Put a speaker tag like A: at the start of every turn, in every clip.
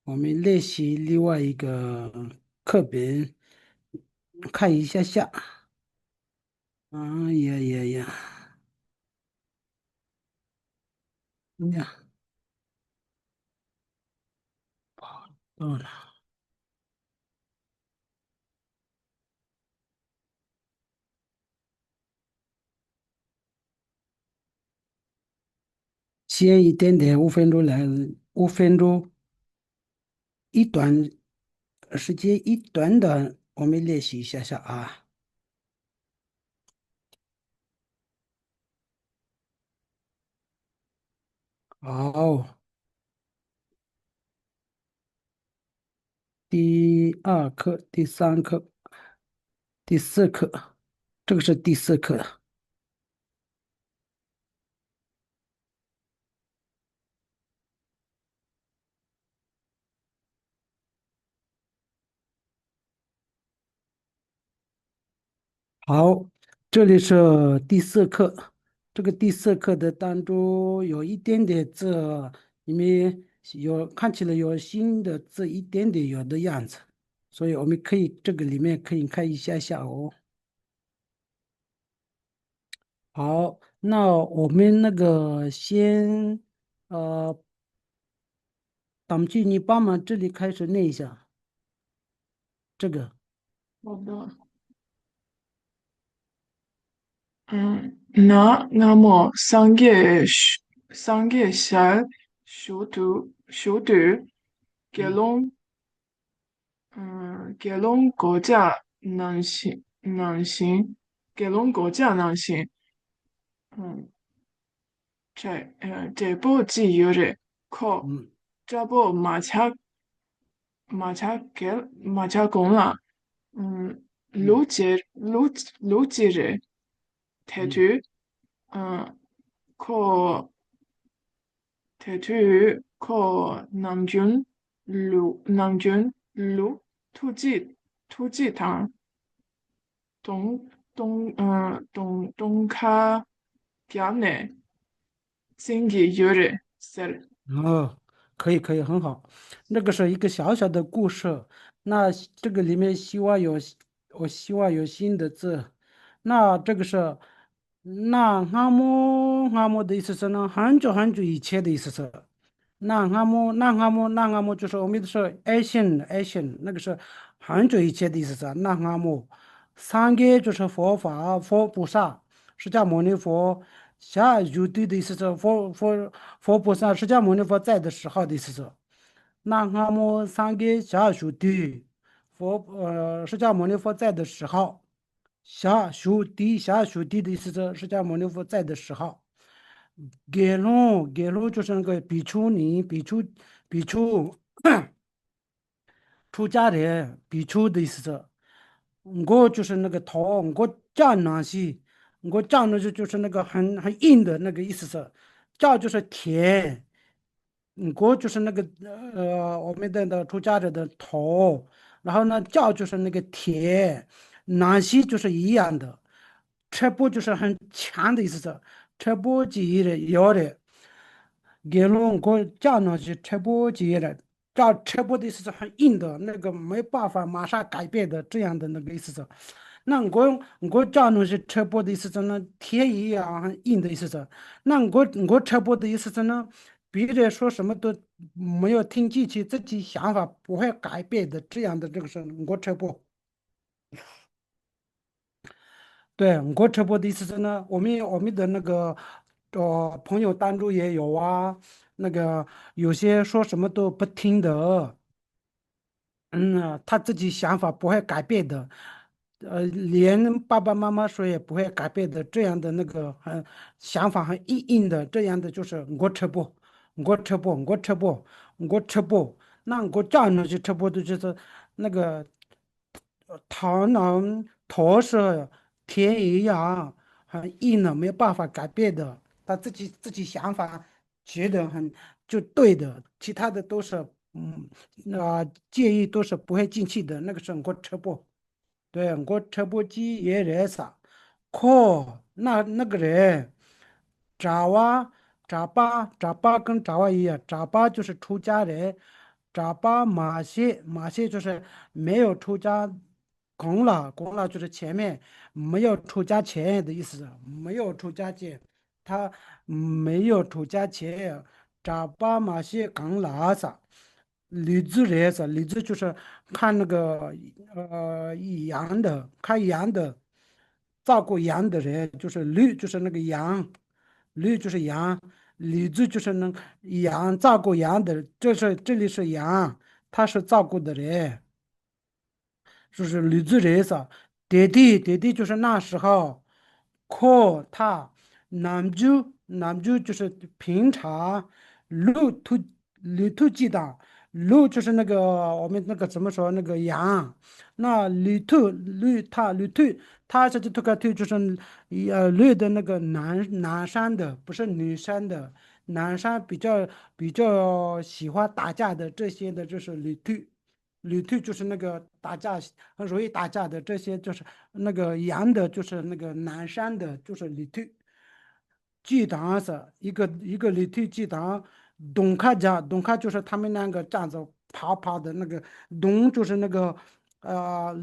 A: 我们练习另外一个课本，看一下下。呀呀呀，呀，到了。先一点点，5分钟来，5分钟一短时间一短短，我们练习一下下啊。好，第2课、第3课、第4课，这个是第4课。好，这里是第四课。这个第四课的当中有一点点字，里面看起来有新的字，一点点有的样子，所以我们可以这个里面可以看一下下哦。好，那我们那个先呃，党句你帮忙这里开始念一下这个。
B: 好的，那么三个小小队给
A: 嗯
B: 拢，给拢国家能行，给拢国家能行，嗯，这部记有的靠，
A: 嗯
B: 这部马车公了，嗯，
A: 嗯
B: 路接的铁
A: 嗯
B: 腿，嗯，靠。南军路突击团东卡加内经济有的是
A: 哦，可以可以，很好。那个是一个小小的故事，那这个里面我希望有新的字。那这个是那哈姆的意思是呢，很久很久以前的意思是。那哈姆就是我们说 Asian 那个是很久以前的意思是那哈姆。三个就是佛菩萨，释迦牟尼佛。下就对的意思是佛菩萨释迦牟尼佛在的时候的意思是。那俺们三个下修地，释迦牟尼佛在的时候，下修地的意思是释迦牟尼佛在的时候。给龙就是那个比丘尼、比丘出家人，比丘的意思是。我就是那个头，我站那些，我站的就是那个很硬的那个意思是。站就是田，我就是那个我们的出家人的头，然后呢教就是那个田，那些就是一样的。车波就是很强的意思是。车波机的有的。给龙我讲呢是车波机的，这车波的意思是很硬的，那个没办法马上改变的这样的那个意思是。那我讲的是车波的意思是呢，铁一样很硬的意思是。那我车波的意思是呢，别人说什么都没有听进去，自己想法不会改变的这样的这个是我车波。对，我直播的意思是呢，我们的那个朋友当中也有啊，那个有些说什么都不听的。他自己想法不会改变的，连爸爸妈妈说也不会改变的，这样的那个想法很硬的，这样的就是我吃不，我吃不，我吃不，我吃不。那我这样的去吃不的就是那个头是铁一样很硬的，没有办法改变的，他自己想法觉得就对的，其他的都是建议都是不会进去的，那个是我吃不。对，我吃不鸡也热啥。那个人，爪哇、爪巴跟爪哇一样，爪巴就是出家人，扎巴马谢，马谢就是没有出家功了，功了就是前面没有出家前的意思，没有出家前，他没有出家前，扎巴马谢刚拉萨，驴子人是驴子就是看那个羊的，看羊的，照顾羊的人就是驴，就是那个羊，驴就是羊。驴子就是那羊照顾羊的，这里是羊，他是照顾的人，就是驴子人噻。爹地就是那时候，可他南就就是平常路途旅途记的路就是那个我们那个怎么说那个羊，那旅途他是这个腿就是绿的那个男山的，不是女山的。男生比较喜欢打架的这些的，就是旅退就是那个打架很容易打架的这些，就是那个阳的，就是那个南山的，就是旅退。祭堂是一个旅退祭堂，东卡就是他们两个站着爬的那个东就是那个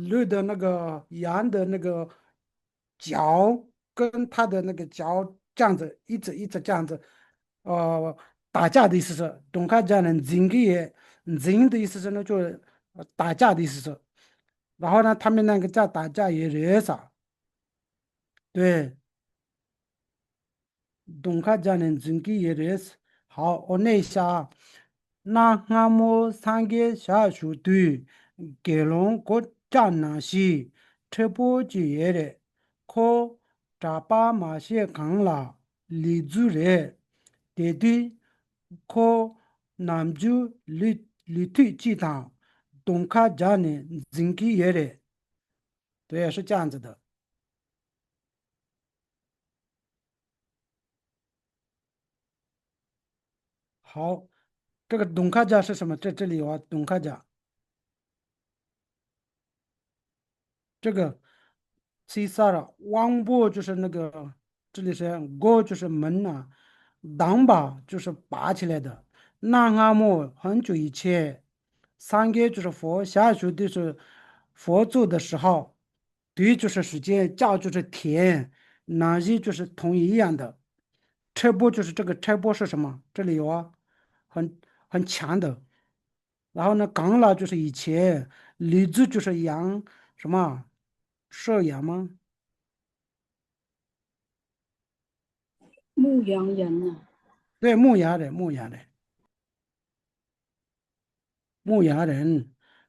A: 驴的那个羊的那个脚跟他的那个脚这样子一直这样子，呃打架的意思是东卡讲的人的意思是呢就是打架的意思是，然后呢他们两个在打架也惹上，对。东卡加人真给也认识。好，我念一下啊。那俺们三个小兄弟，给龙国家那些吃不起夜的，可扎巴马些扛了，李主任，弟弟，可南就李退鸡汤，东卡加人真给也的，对，是这样子的。好，这个东卡加是什么？这里有啊，东卡加。这个 C 萨了，王八就是那个，这里是我就是门呐、当把就是拔起来的。南阿姆很久以前，三个就是佛下去的是佛祖的时候，对就是时间，叫就是天，南一就是同一样的。车波就是这个车波是什么？这里有啊，很很强的。然后呢，刚了就是以前，李子就是羊什么？射羊吗？
C: 牧羊人啊，
A: 对，牧羊人。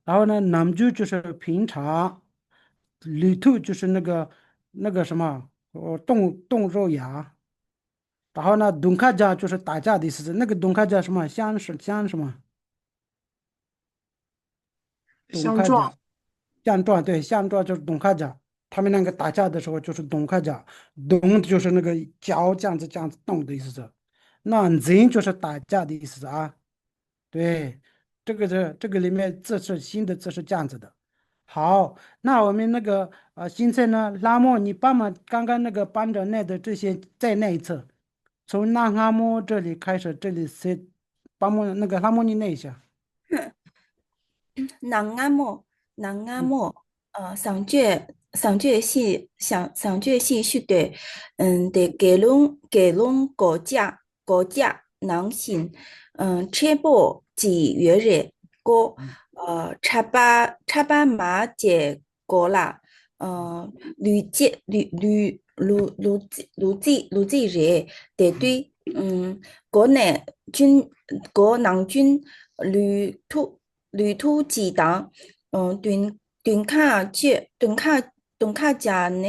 A: 然后呢，南猪就是平常，里头就是那个什么，冻肉芽。然后呢，东卡家就是打架的意思，那个东卡家什么相什么？东
B: 相撞。
A: 卡家，相撞，对，相撞就是东卡家。他们两个打架的时候就是东卡家，东就是那个脚这样子动的意思是，那人就是打架的意思啊。对，这个里面字是新的字是这样子的。好，那我们那个现在呢，拉莫你帮忙刚刚那个班长念的这些再念一次，从那阿莫这里开始，这里是帮忙那个拉莫你念一下。
C: 南阿莫，南阿
A: 嗯
C: 莫，上届是的，的给龙国家能行，车波几月日过，
A: 嗯
C: 查巴马节过啦，吕记日得
A: 嗯
C: 对，国内军国南军旅途激荡，顿卡加呢，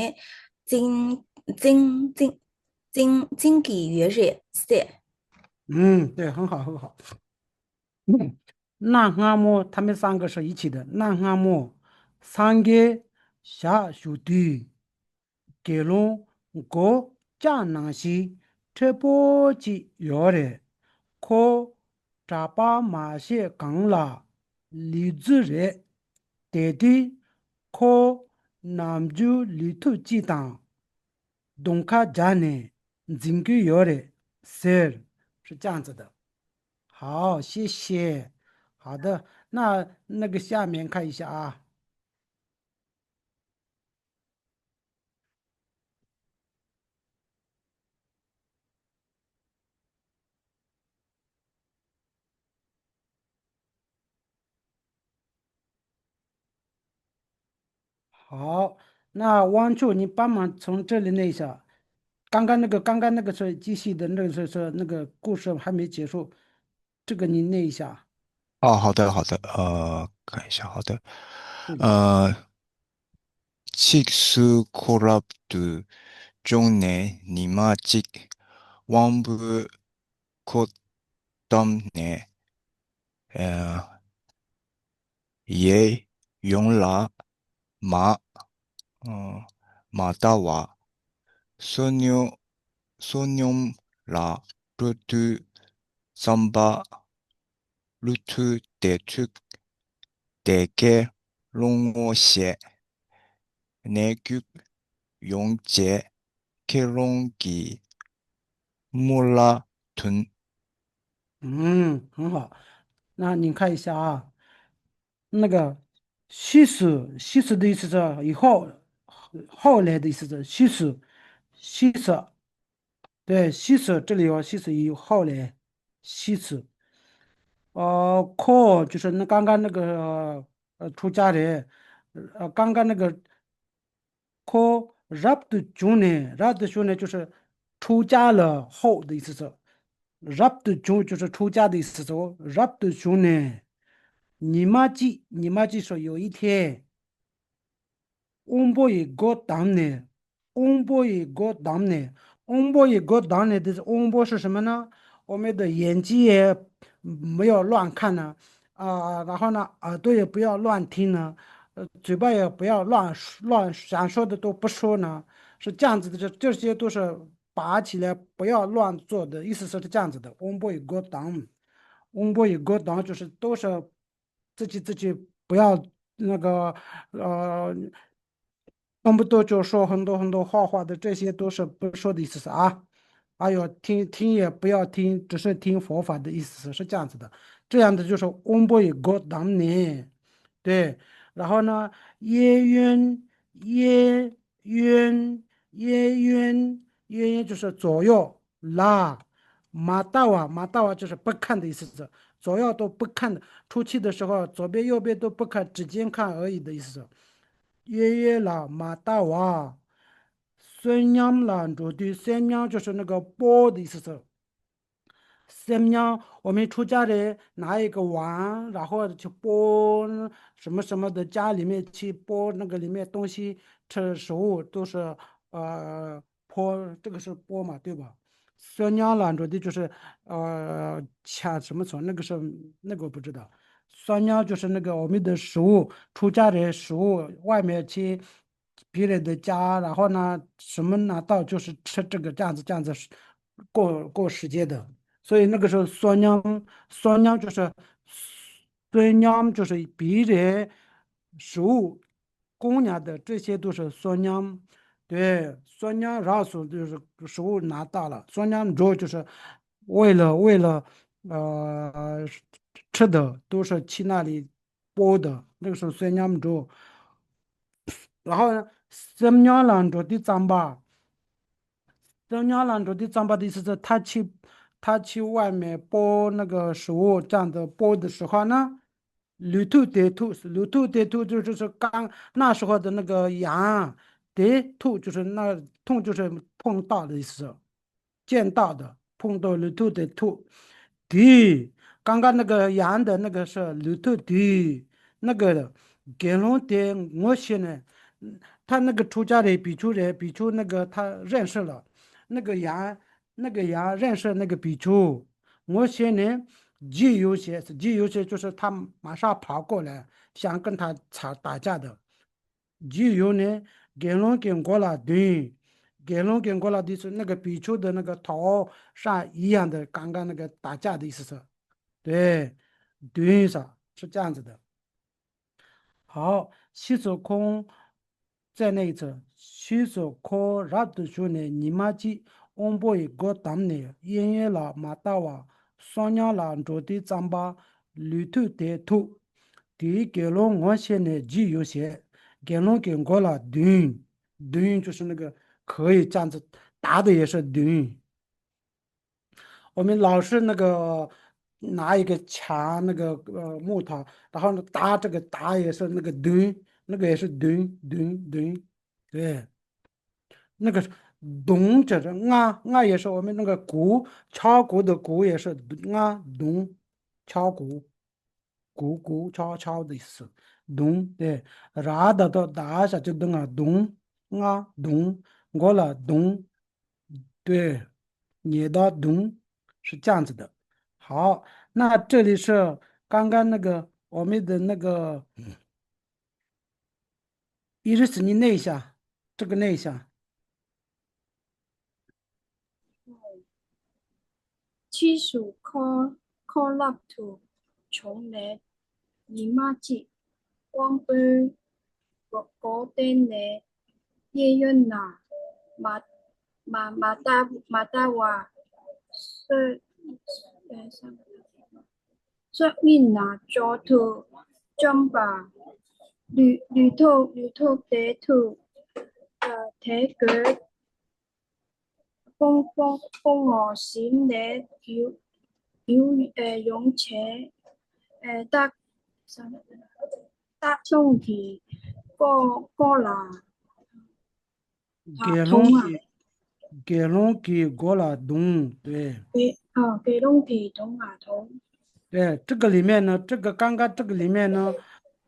C: 经经经经济月日是。
A: 对，很好很好。那阿莫他们三个是一起的，那阿莫三个下兄弟。给龙国家那些车波及摇的，可扎巴马些刚拉李子人，爹地可南就里头鸡蛋，东卡家呢，真个摇的，是这样子的。好，谢谢。好的，那个下面看一下啊。好，那汪柱，你帮忙从这里念一下。刚刚那个是继续的，那个是那个故事还没结束，这个你念一下。
D: 哦，好的，好的，看一下，好的，
A: 嗯
D: 呃，칙수 콜랍두 종네 니마직 왕부 콧덤네 예 용라 마 마다와 소녀 소뇽라 루트 삼바 루트 대축 대게 롱오셰 내규 용제 케롱기 몰라 둔
A: 很好。那你看一下啊，那个西死的意思是以后后来的意思是西死，对，西死这里有西死以后来西死。call 就是那刚刚那个出家人，刚刚那个 call rab 的中呢，rab 的中呢就是出家了后的意思是，rab 的中就是出家的意思是，rab 的中呢，你妈记说有一天。onboy go down 呢？onboy go down 呢？onboy go down 呢的 onboy 是什么呢？我们的眼睛也没有乱看呢，然后呢，耳朵也不要乱听呢，嘴巴也不要乱想说的都不说呢，是这样子的，这些都是拔起来不要乱做的，意思是这样子的。onboy go down，onboy go down 就是都是自己不要那个动不动就说很多很多坏话的，这些都是不说的意思是啊。还有听听也不要听，只是听佛法的意思是这样子的。这样的就是翁波也过当年，对。然后呢，耶冤耶冤耶冤就是左右拉，马大瓦就是不看的意思是左右都不看的。出去的时候，左边右边都不看，只见看而已的意思是。爷爷啦，马大娃，孙娘啦，着的三娘就是那个钵的意思是。三娘，我们出家人拿一个碗，然后去拨什么什么的，家里面去拨那个里面东西吃食物都是泼，这个是钵嘛，对吧？三娘拦着的就是掐什么草，那个是那个我不知道。酸娘就是那个我们的食物，出家人食物，外面去别人的家，然后呢，什么拿到就是吃这个这样子过时间的。所以那个时候酸娘就是酸娘就是别人食物供养的，这些都是酸娘。对，酸娘绕手就是食物拿到了，酸娘肉就是为了吃的，都是去那里剥的，那个是酸娘肉。然后呢，三娘郎着的脏吧。这娘郎着的丈八的意思是他去外面剥那个食物，这样的剥的时候呢，驴兔得兔就是刚那时候的那个羊，得兔就是那兔就是碰到的意思，见到的碰到驴兔得兔，对，刚刚那个羊的那个是驴兔对，那个的给龙的我写呢，他那个出家人比丘那个他认识了。那个羊，那个羊认识那个比丘，我先呢，急有些就是他马上跑过来，想跟他打架的。急有呢，给龙过了，对，给龙给过了的是那个比丘的那个头上一样的，刚刚那个打架的意思是，对，对上是这样子的。好，西走空再那一次，西走空拉的时候呢，你妈记，我们一个当呢，爷爷啦，马大娃，双娘啦，着的脏巴，里头的头，第一给了我现在记有些，给了给我了蹲，蹲就是那个可以这样子打的也是蹲。我们老是那个拿一个墙那个木头，然后呢打这个打也是那个蹲，那个也是蹲，对。那个咚着的啊也是我们那个鼓敲鼓的鼓也是啊咚敲鼓敲的意思，咚对，然的到打下就咚啊咚啊咚，我了咚，对，你的咚是这样子的。好，那这里是刚刚那个我们的那个伊丽丝，你念一下，这个念一下。
E: 漆属科纳土从来姨妈季光杯果丁的叶润娜马达瓦是说明那做土中吧绿兔得土体格风我閃的勇且得中期過啦
A: 给
E: 通啊，
A: 龙给龙给过了东，对
E: 給龍皮通啊通，
A: 对，这个里面呢，这个刚刚这个里面呢，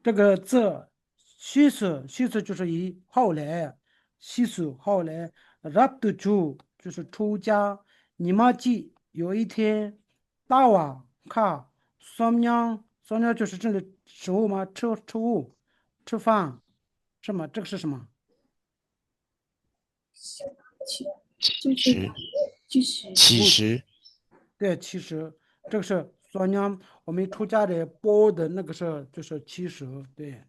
A: 这个字西施就是后来，西施后来 รับ 住就是出家，你妈记有一天大碗看双娘就是这里食物吗？吃物吃饭是吗？这个是什么？
E: 就是
D: 十
E: 就是
A: 不。
D: 其实
A: 对，其实这个是说呢，我们出家的包的那个是就是其实对，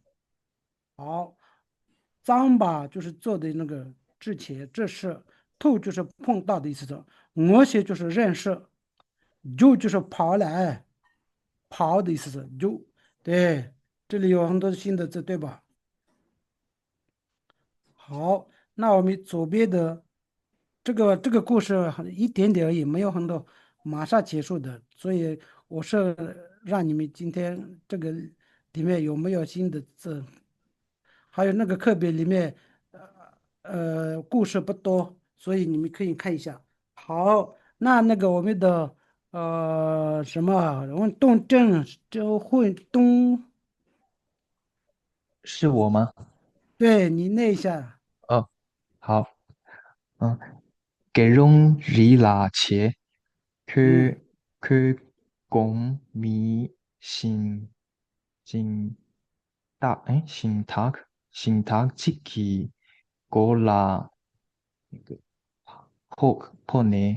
A: 好，脏吧就是做的那个之前这是透就是碰到的意思是，我些就是认识，就是跑来跑的意思是就对，这里有很多新的字对吧？好，那我们左边的这个故事一点点而已，没有很多，马上结束的，所以我是让你们今天这个里面有没有新的字，还有那个课本里面，故事不多，所以你们可以看一下。好，那个我们的什么啊问动正就会东，
F: 是我吗？
A: 对你那一下，
F: 哦，好，嗯，给容里拉切，
A: 嗯
F: 去去公米信信塔即其过拉那个破呢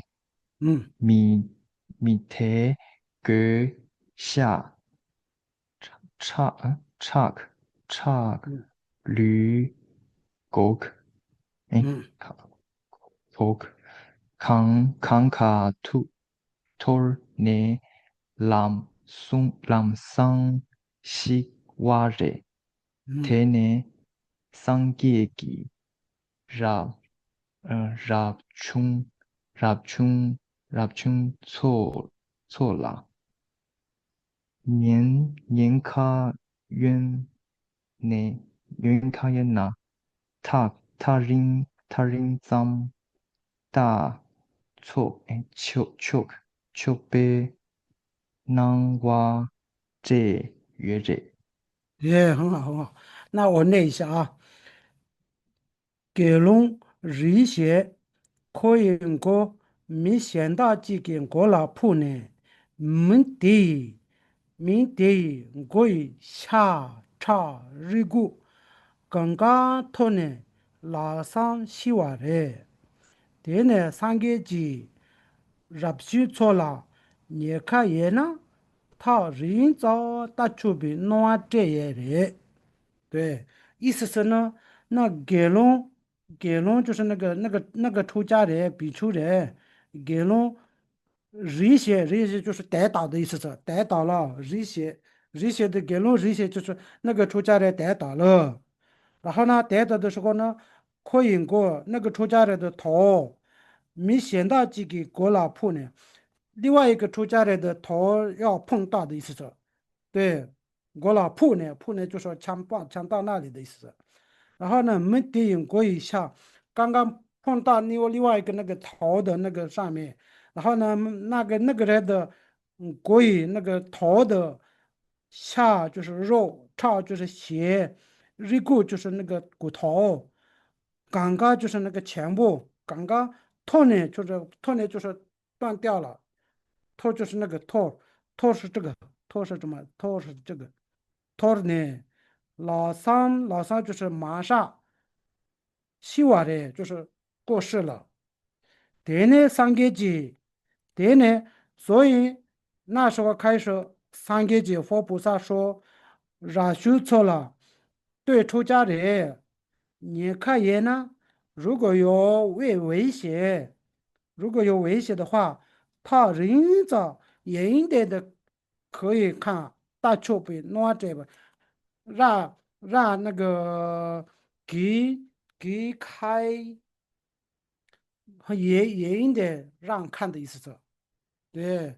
A: 嗯
F: 米米个下差差
A: 嗯
F: 驴狗哎。
A: 嗯。
F: folk康卡托呢lam桑西瓦热
A: 嗯
F: 天呢桑杰吉 rap rap chung rap chung 错啦年卡远呢远卡远呐他rin zam 大错被南瓜这月热
A: 也很好，很好。那我念一下啊，给龙日些可以个没想到几件过了铺呢，没得我下差日过，刚刚头呢拉上洗碗嘞，天呢三个字入手错了，你看也呢，他人造大出比暖这样的。对，意思是呢，那给龙就是那个出家人、比丘人，给龙日些就是跌倒的意思是跌倒了，日些的给弄日些就是那个出家人跌倒了，然后呢跌倒的时候呢，可以过那个出家人的头没想到这个过了铺呢，另外一个出家人的头要碰到的意思是，对，过了铺呢就是枪到那里的意思。然后呢，没点引过一下，刚刚碰到另外一个那个头的那个上面，然后呢，那个人的鬼那个头的下就是肉，叉就是血，肋骨就是那个骨头，刚刚就是那个前部，刚刚头呢就是断掉了，头就是那个头，头是这个，头是什么？头是这个，头呢？老三就是马上西瓦的，就是过世了。第呢三个节，第呢，所以那时候开始三个节佛菩萨说，让修错了，对出家人，你看见呢？如果有危险，如果有危险的话，他人着严点的可以看大丘比哪这吧，让那个给给开严一点让看的意思是，对，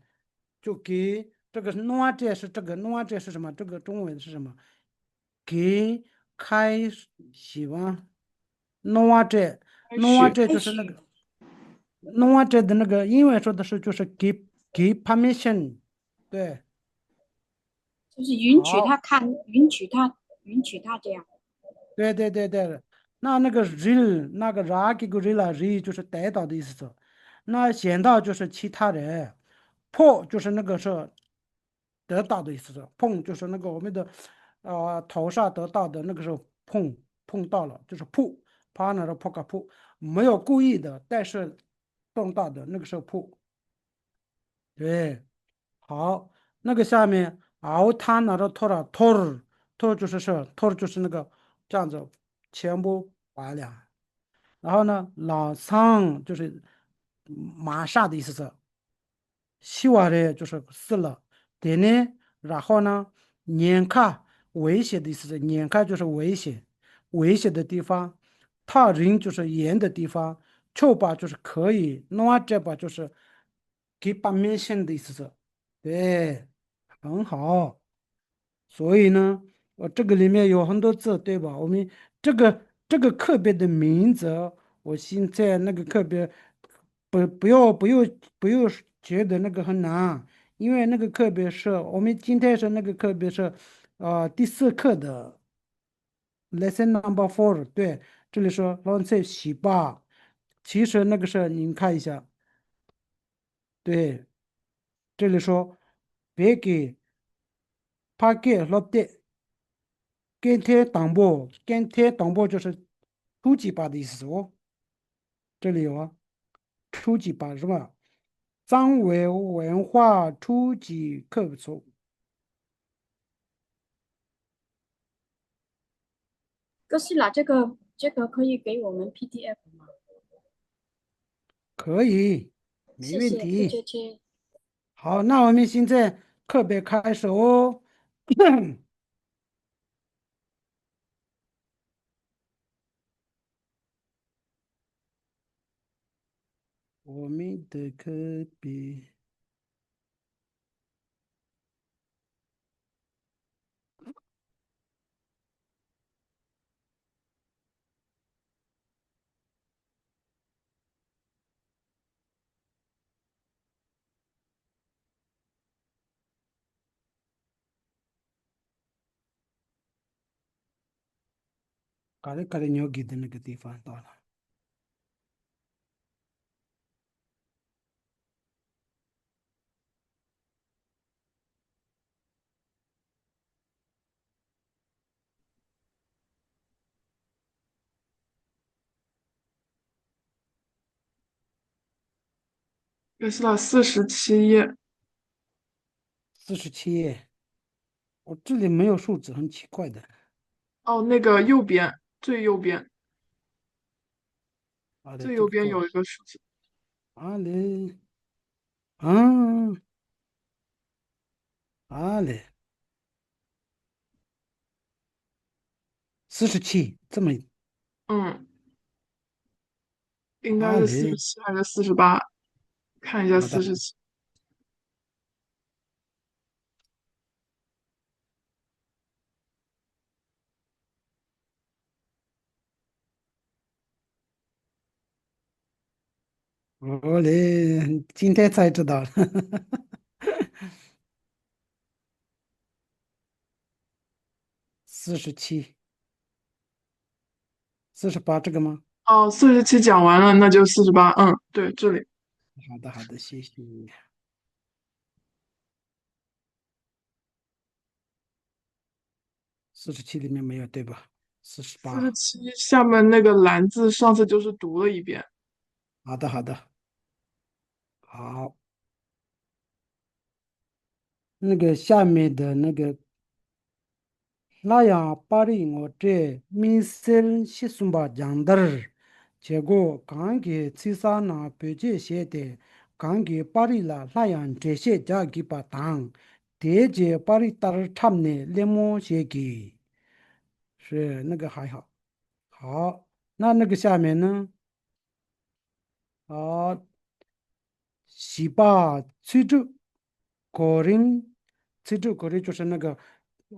A: 就给这个哪这是这个哪这是什么？这个中文是什么？给开希望哪这
B: 开始
A: 就是那个。弄完这的那个英文说的是就是 give permission，对，
E: 就是允许
A: 好，
E: 他看，允许他这样。
A: 对，那个 real 那个 ra 给个 real re 就是逮到的意思，那显到就是其他人，破就是那个是得到的意思，碰就是那个我们的头上得到的那个时候碰到了，就是扑，啪那个扑个扑，没有故意的，但是碰到的那个时候扑，对。好，那个下面熬汤拿着托了托托就是那个这样子全部完了。然后呢，老桑就是马上的意思是，希望的就是死了。点呢，然后呢，眼看危险的意思是眼看就是危险的地方，他人就是严的地方，臭吧就是可以，那这吧就是给把面线的意思是，对，很好。所以呢，这个里面有很多字，对吧？我们这个课别的名字，我现在那个课别不要觉得那个很难，因为那个课别是我们今天是那个课别是第四课的 lesson number four，对，这里说乱菜洗吧，其实那个是您看一下，对，这里说别给怕给落的。跟天党部就是初级班的意思哦。这里有啊，初级班是吧？藏文化初级课程
E: 哥斯拉，这个可以给我们 PDF 吗？
A: 可以，没
E: 谢谢，不
A: 问题。
E: 接切。
A: 好，那我们现在课别开始哦。我们的课别嘎里牛给的那个地方到了。
B: 这是到47页。
A: 47页，我这里没有数字，很奇怪的。
B: 哦，那个右边最右边
A: 好的，
B: 最右边有
A: 这个够了。
B: 一个数字。
A: 20嗯，好嘞，47，这么
B: 嗯，应该是四十
A: 好嘞，
B: 七还是48？看一下
A: 好的，
B: 四十七。
A: 好嘞，今天才知道，47、48这个吗？
B: 哦，四十七讲完了，那就48。嗯，对，这里。
A: 好的，好的，谢谢。47里面没有对吧？四十八，
B: 四十七下面那个蓝字，上次就是读了一遍。
A: 好的，好的，好，那个下面的那个那样把的我这民生系数吧讲的儿，结果刚给崔萨那北京写的，刚给巴黎了那样这些家给把当，第节巴黎达儿差呢连忙写给，是那个还好，好，那个下面呢？啊，西巴崔州个人，崔州个人就是那个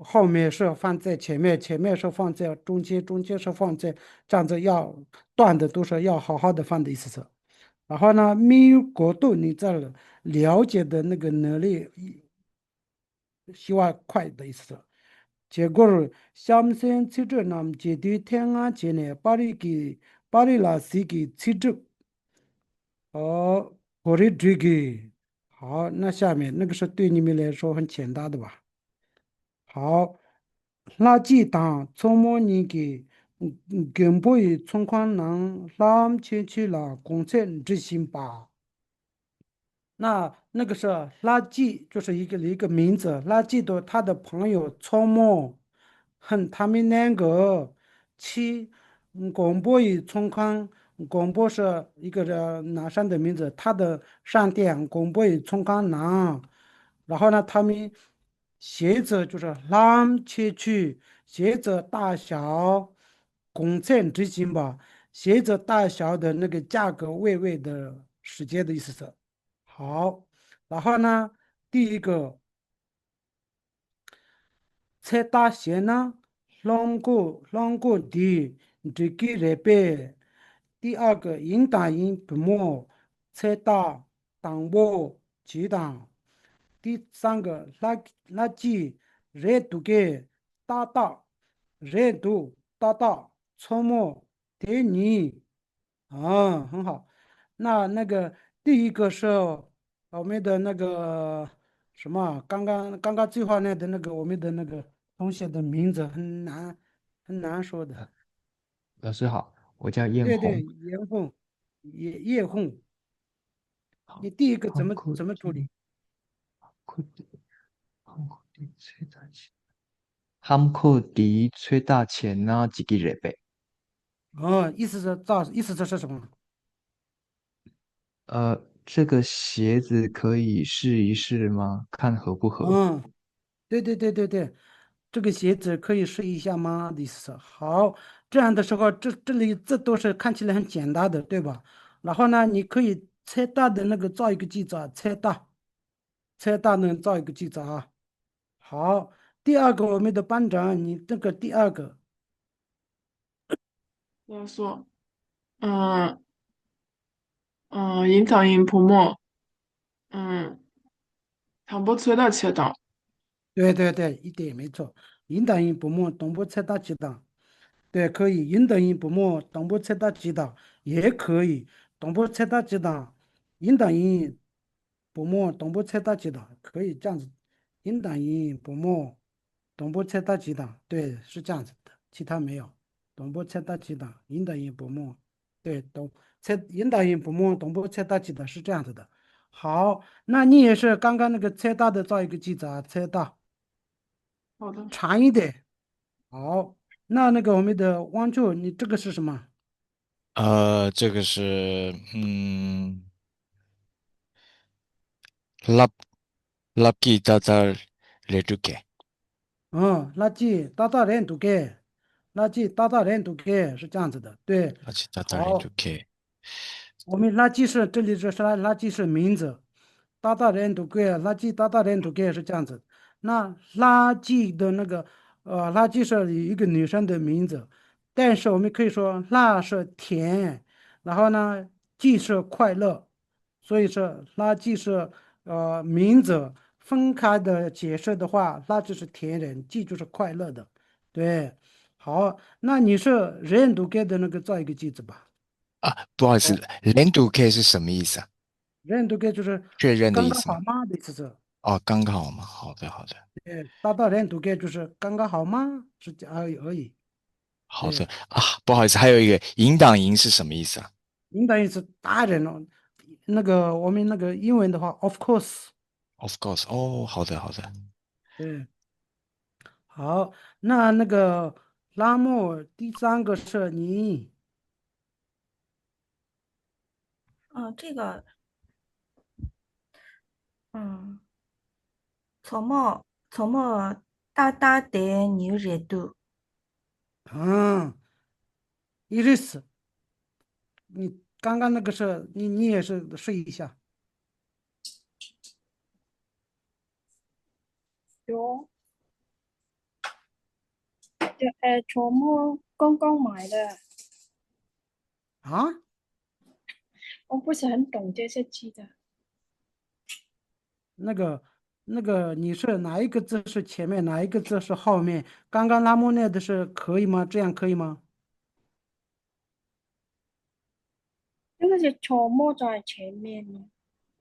A: 后面是放在前面，前面是放在中间，中间是放在这样子要断的都是要好好的放的意思是。然后呢，没有过度你这了解的那个能力，希望快的意思是。结果儿相先崔州那么阶段天安前呢，巴黎拉西给崔州。哦，我的这个好，那下面那个是对你们来说很简单的吧？好，垃圾当草么你给根本从宽能拉进去了，公厕执行吧。那个是垃圾，就是一个名字，垃圾的他的朋友曹某，他们两个去广播与冲康，广播是一个南山的名字，他的商店广播与冲康南，然后呢，他们鞋子就是拉切去，鞋子大小公称执行吧，鞋子大小的那个价格位的时间的意思是。好，然后呢，第一个菜大咸呢，啷个的这个热白。第二个应当应不摸菜大当我鸡蛋。第三个垃圾热度给大，热度大，搓磨给你。很好。那个第一个是我们的那个什么，刚刚最后那的那个我们的那个同学的名字很难说的。
F: 老师好，我叫燕
A: 对对，
F: 红。
A: 叶红，
F: 好，
A: 你第一个怎
F: 汉
A: 么
F: 口的
A: 怎么处理？
F: 口的汉口的最大钱，汉口的最大钱那几个日币？
A: 意思是什么？
F: 这个鞋子可以试一试吗？看合不合？
A: 嗯，对对对对对，这个鞋子可以试一下吗？的意思是好，这样的时候，这里这都是看起来很简单的，对吧？然后呢，你可以猜大的那个造一个句子啊，猜大能造一个句子啊。好，第二个我们的班长，你这个第二个，
B: 他说，嗯隐藏音泼墨，嗯，唐波吹到切档。
A: 对对对，一点也没错，应当应不摸，东部猜大几档。对，可以，应等于不摸东部测大几档也可以，东部测大几档，应等于不摸东部测大几档，可以这样子，应等于不摸东部测大几档，对，是这样子的，其他没有，东部测大几档，应等于不摸，对，应等于不摸东部测大几档是这样子的。好，那你也是刚刚那个测大的造一个句子啊，测大
B: 好的。
A: 长一点。好，那个我们的汪柱，你这个是什么？
D: 这个是垃垃圾大大列住给，
A: 垃圾大大人都给，垃圾大大人都给是这样子的。对，
D: 垃圾大大列
A: 好，
D: 住给。
A: 我们垃圾是这里是垃圾是名字，大大人都给，垃圾大大人都给是这样子。那垃圾的那个垃圾是一个女生的名字，但是我们可以说垃是甜，然后呢，圾是快乐，所以说垃圾是名字。分开的解释的话，垃圾是甜人，剂就是快乐的。对，好，那你是人都给的那个造一个句子吧？
D: 啊，不好意思，连读 K 是什么意思啊？
A: 人都给就是
D: 确认的
A: 刚
D: 意思吗？
A: 刚好吗的意思是，
D: 哦，刚刚好吗？好的，好的，
A: 达到人都给就是刚刚好吗？是这而已。对，
D: 好的啊，不好意思，还有一个引导营是什么意思啊
A: 应当于是大人了。那个我们那个英文的话，of course。？Of
D: course，哦，好的，好的。
A: 对，好，那个拉莫第三个是你，
C: 这个，嗯，怎么大大的女人都，
A: 嗯，伊丽丝，你刚刚那个是你也是试一下。
E: 有，周末刚刚买的，
A: 啊，
E: 我不是很懂这些字的。
A: 那个你是哪一个字是前面，哪一个字是后面？刚刚拉莫内的是可以吗？这样可以吗？
E: 这个是周末在前面呢，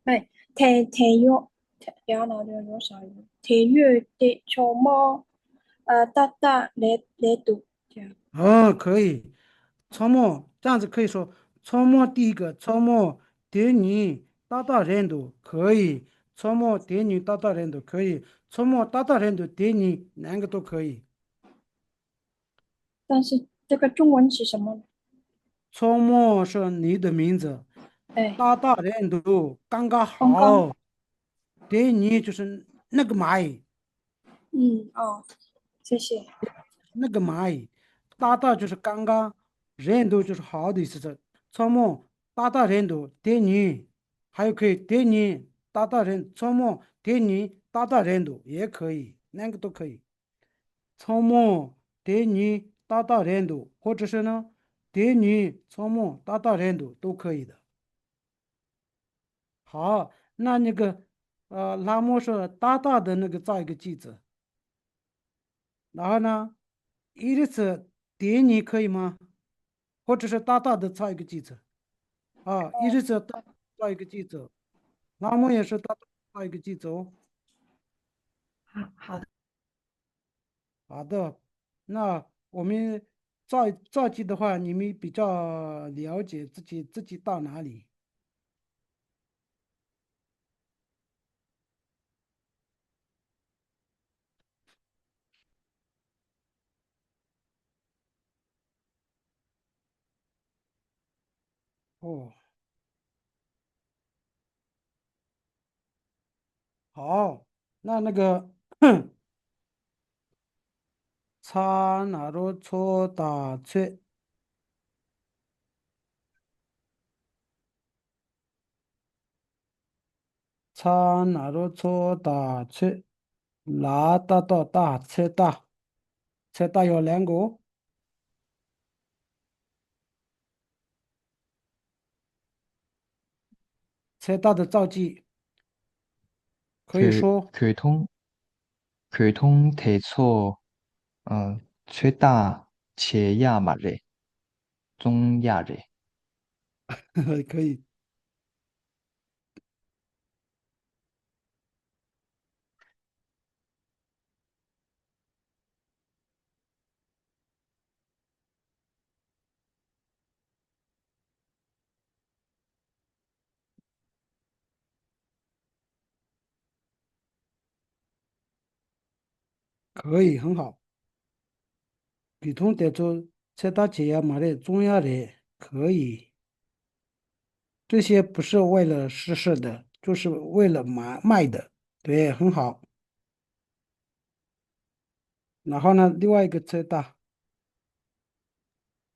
E: 哎，体育，有哪里有啥用？体育的周末，大大来读这样。
A: 哦，可以。周末这样子可以说，周末第一个周末点你大大人都可以，周末点你大大人都可以，周末大大人都点你两个都可以。
E: 但是这个中文是什么呢？
A: 周末是你的名字，
E: 哎，
A: 大大人都刚刚
E: 刚刚，
A: 好，点你就是那个蚂蚁。
E: 哦，谢谢。
A: 那个蚂蚁，大大就是刚刚，人多就是好的意思是，周末大大人多点你，还有可以点你大大人，周末点你大大人多也可以，两个都可以。周末点你大大人多，或者是呢点你周末大大人多都可以的。好，那个拉莫是大大的那个造一个句子，然后呢，一律是点你可以吗？或者是大大的造一个句子啊，一直是大造一个句子，那么也是大大造一个句子哦。
C: 好的，
A: 好的，那我们造句的话，你们比较了解自己到哪里哦。好，那个差哪路错打错，差哪路错打错，拿大到大车大，车大有两个哦，车大的造句可以
F: 교
A: 说。
F: 교통 교통 대초 최다 제야 말에 종야래.
A: 可以。可以，很好。普通得出在大企业买的重要的可以，这些不是为了实施的，就是为了卖的，对，很好。然后呢，另外一个车大，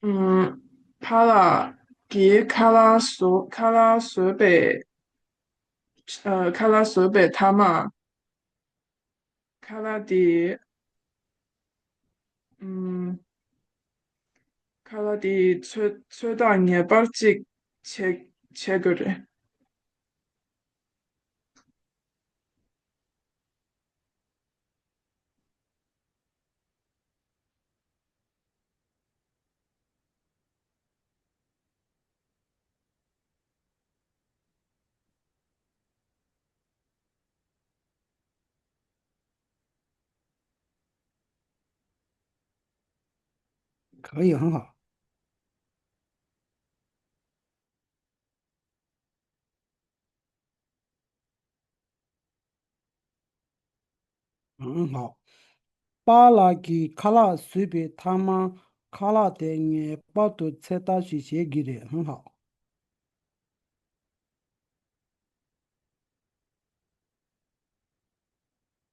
B: 嗯，卡拉索贝他嘛，卡拉迪，嗯，卡拉迪최다 예발직 체결해.
A: 可以很好，很好。巴拉给卡拉随便他妈卡拉的眼包都才大学写给的，很好。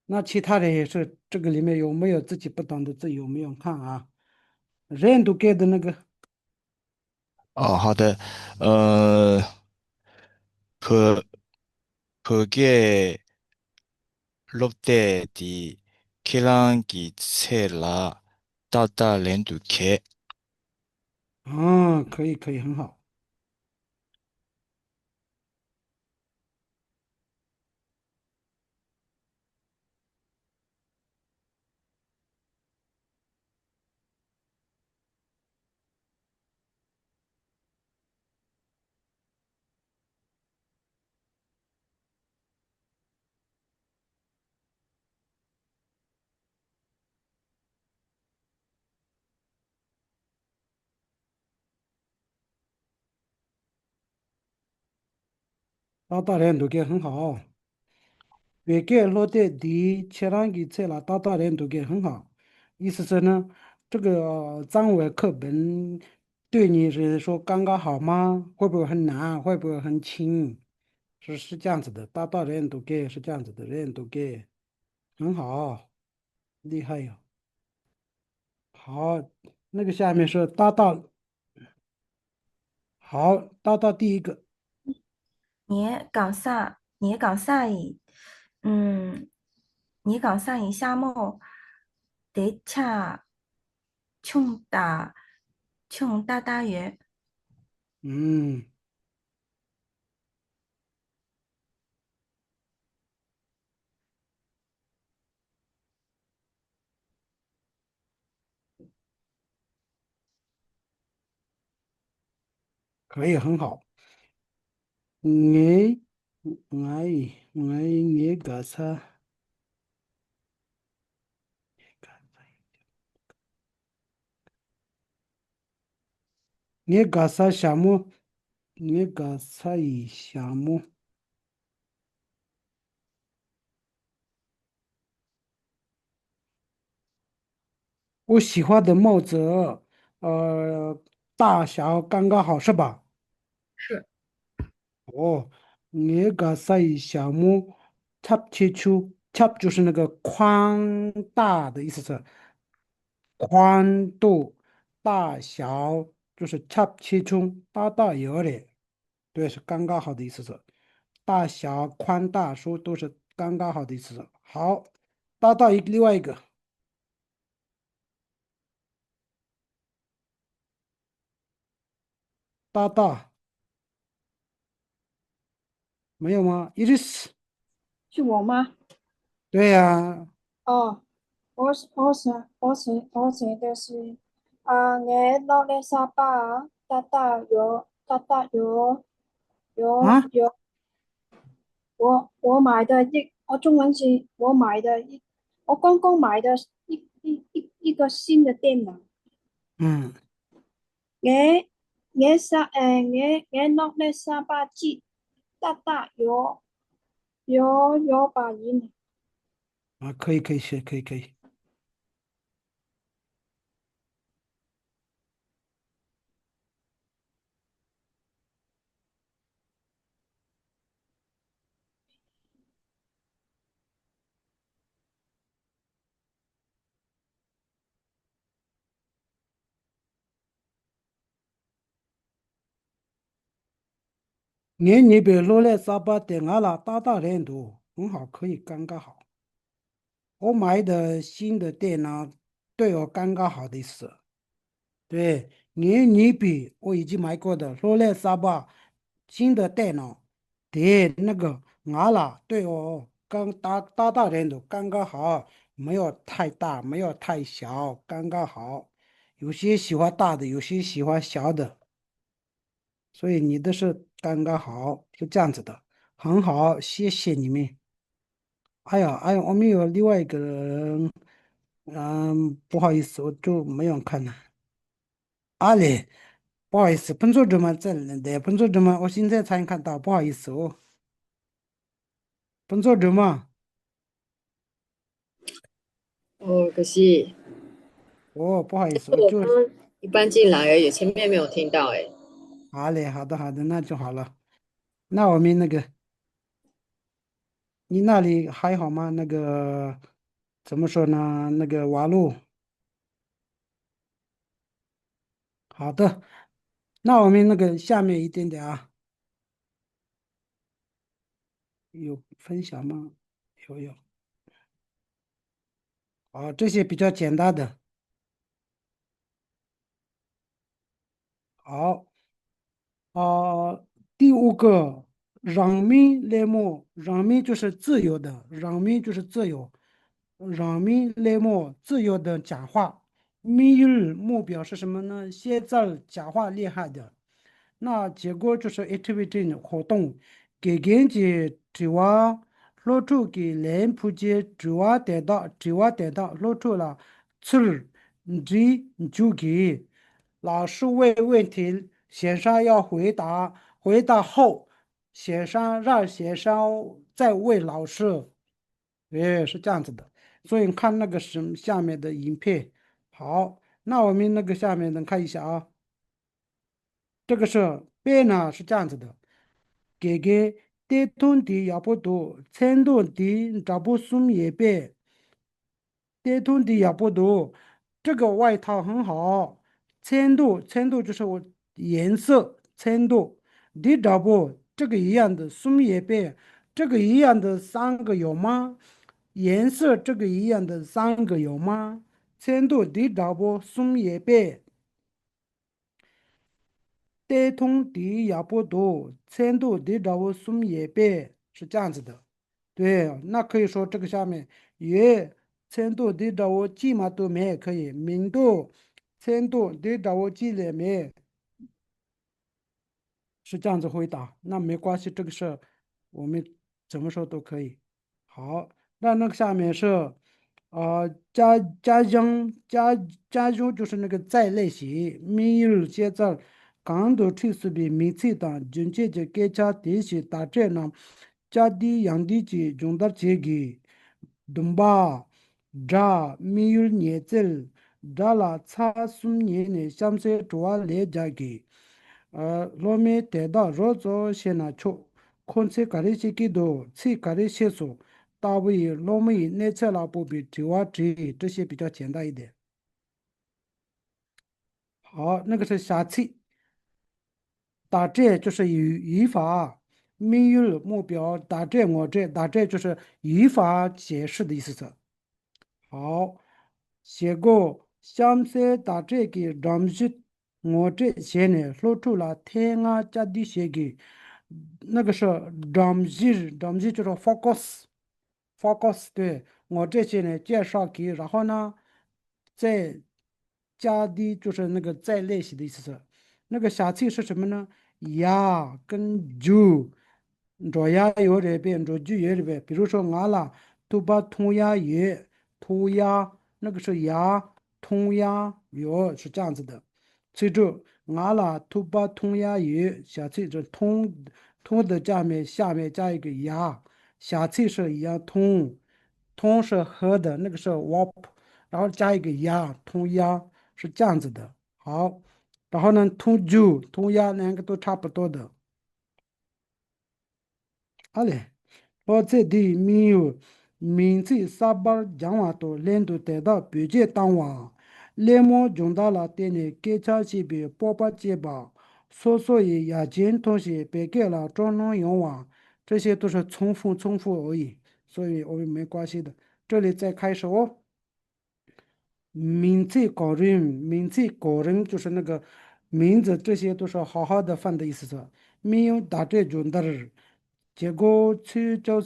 A: 那其他的也是，这个里面有没有自己不懂的字？有没有看啊？人都给的那个，
D: 哦，好的，呃，可可给录的的克朗吉切拉大连读 K。
A: 可以可以，很好。大连都给很好。越给落在地，切上去菜了，大连都给很好。意思是呢，这个藏文课本对你是说刚刚好吗？会不会很难？会不会很轻？是这样子的，大连都给是这样子的，人都给很好，厉害哟。好，那个下面是好，第一个，
C: 你搞啥？嗯，你搞啥？一夏末得恰冲大约，
A: 嗯，可以很好。你你干啥？你干啥项目？你干啥一项目？我喜欢的帽子，大小刚刚好，是吧？
B: 是，
A: 哦，你个啥一项目？chop 切出 chop 就是那个宽大的意思是宽度、大小，就是 chop 切出大有的，对，是刚刚好的意思是大小宽大说都是刚刚好的意思是好，另外一个大没有吗？Iris，
E: 是我吗？
A: 对呀、
E: 哦，我写的是我落的沙巴，
A: 啊，
E: 有，我买的中文是我买的我刚刚买的一个新的电脑，
A: 嗯，
E: 我我落的沙巴机，有把音，
A: 可以可以是可以可以。你比罗莱沙巴的俺俩大人多，很好，可以刚刚好。我买的新的电脑对我刚刚好的意思。对，你比我已经买过的罗莱沙巴新的电脑的那个俺俩对我大人都刚刚好，没有太大，没有太小，刚刚好。有些喜欢大的，有些喜欢小的。所以你的是刚刚好，是这样子的，很好，谢谢你们。哎呀，我们有另外一个人，不好意思，我就没有看了。阿嘞，不好意思，本作者们在的，本作者们，我现在才看到，不好意思哦，本作者们，
G: 哦，可惜
A: 哦，不好意思，我就
G: 我刚刚一般进来而已，前面没有听到哎。
A: 好嘞，好的，那就好了。那我们那个，你那里还好吗？那个怎么说呢？那个网络，好的。那我们那个下面一点点啊。有分享吗？有。好，这些比较简单的。好，啊、第五个，让民来莫，让民就是自由的，让民就是自由，让民来莫自由的讲话。民日目标是什么呢？现在讲话厉害的。那结果就是 activity 活动，给根据指望露出给人普及指望得到露出了词儿，你就给老师问问题，先生要回答，回答后先生让先生再问老师，是这样子的。所以你看那个是下面的影片，好，那我们那个下面能看一下啊。这个是变呢是这样子的，给电动的要不多，传统的找不送也变，电动的要不多。这个外套很好，程度就是我颜色程度，你找不这个一样的送也变，这个一样的三个有吗？颜色这个一样的三个有吗？程度你找不送也变。带通的也不多，程度的找我送也别是这样子的。对，那可以说这个下面也程度的找我记嘛都没可以，明度程度的找我记了没是这样子回答。那没关系，这个事我们怎么说都可以。好，那个下面是家中就是那个在练习，每日现在강도 특수비 미치다 준체제 개차 대시 다제나 자디 양디지 종다 제기 dumba dra miyul nyetzel dala cha sum nye ne shamse tuwa le jagi lome teda rozo shena cho khonse kare shiki do ci kare sheso dawi lome ne la bobi tiwa tri 这些比较简单一点。好，那个是下期。打这就是语法没有目标，打这就是语法解释的意思是。好，写过详细打这个ram字，我这些呢说出了天啊加的写给那个是 ram字就是 focus，对，我这些呢介绍给，然后呢再加的就是那个再练习的意思是。那个下次是什么呢？呀跟就，着呀有这边，着就有这边。比如说俺俩都把同呀有，同呀那个是呀，同呀有是这样子的。记住，俺俩都把同呀有，下次是同的下面加一个呀，下次是一样同是和的那个是 warp，然后加一个呀，同呀是这样子的。好。然后呢，同九、同压两个都差不多的。好嘞，我这里没有名字三班讲话都连都得到表姐当晚，连忙用到了店里给茶西边包结吧，所以眼睛东西别给了装聋用忘，这些都是重复而已，所以我们没关系的。这里再开始哦。名字个人就是那个名字，这些都是好好的放的意思是。没有打这种的儿，结果去着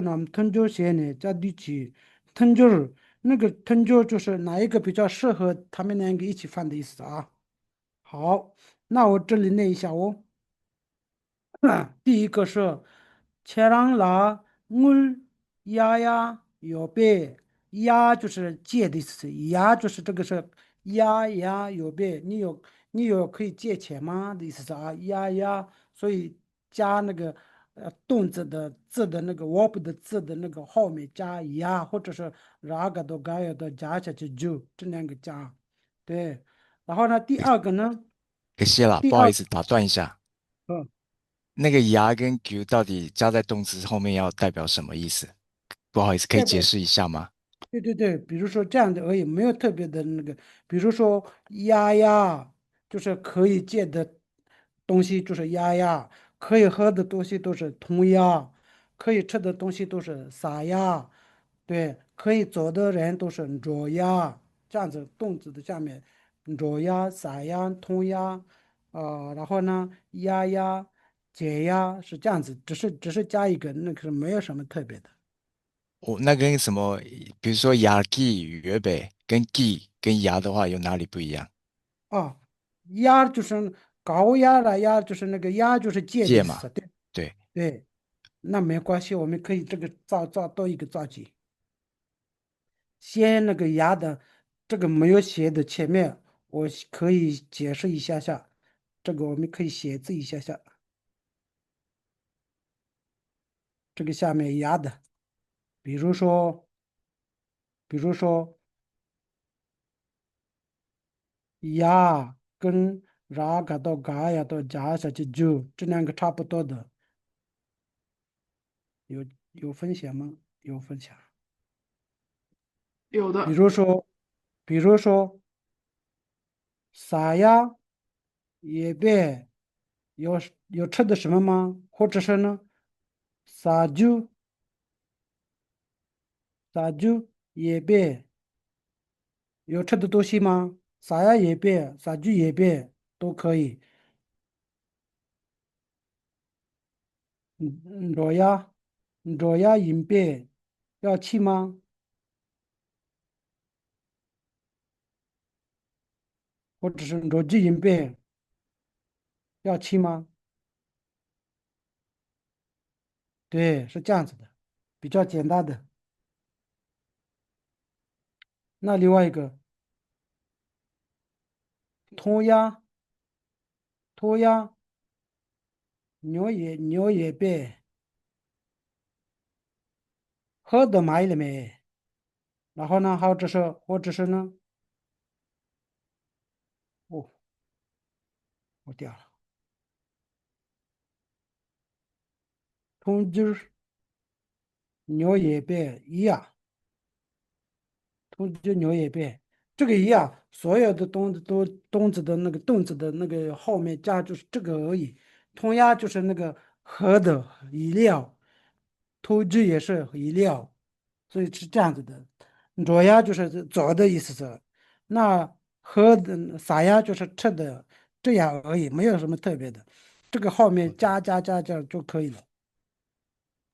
A: 呢，腾就些呢，在一起腾就儿，那个腾就就是哪一个比较适合他们两个一起放的意思啊。好，那我这里念一下哦。第一个是切让拉我呀呀有别呀就是借的意思，呀就是这个是呀有别，你有可以借钱吗的意思是啊呀，所以加那个动词的字的那个 verb 的字的那个后面加呀，或者是哪个都该有的加下去就这两个加，对。然后呢，第二个呢，
D: 可惜了，
A: 第二
D: 不好意思，打断一下，
A: 个。
D: 那个牙跟 Q 到底加在动词后面要代表什么意思？不好意思，可以
A: 代表
D: 解释一下吗？
A: 对，比如说这样的而已，没有特别的那个，比如说呀，就是可以借的东西就是呀，可以喝的东西都是通呀，可以吃的东西都是撒呀，对，可以走的人都是着呀，这样子动词的下面着呀、撒呀、通呀，然后呢解呀是这样子，只是加一个，那个是没有什么特别的。
D: 我那跟什么，比如说牙 G 粤北跟 G 跟牙的话，有哪里不一样？
A: 啊，压就是高压了，压就是那个压就是借的
D: 借嘛，
A: 意思，对
D: 对，
A: 对，那没关系，我们可以这个造多一个造句，先那个压的这个没有写的前面，我可以解释一下下，这个我们可以写字一下下，这个下面压的，比如说比如说压跟然嘎到嘎呀到加下去就这两个差不多的，有分享吗？有分享。比
B: 有的，
A: 如说，比如说，撒呀，也别有吃的什么吗？或者是呢，撒酒撒酒也别有吃的东西吗？撒呀也别，撒酒也别都可以。裸呀，裸呀饮别要去吗？或者是裸鸡饮别要去吗？对，是这样子的，比较简单的。那另外一个，脱呀，脱呀。牛也别喝的买了没？然后呢，或者是呢，哦，我掉了，通知牛也别一样，通知牛也别这个一样，所有的动词的那个后面加就是这个而已。通呀就是那个喝的饮料，通知也是饮料，所以是这样子的。左呀就是左的意思是，那喝的撒呀就是吃的，这样而已，没有什么特别的。这个后面
D: 好的，
A: 加就可以了。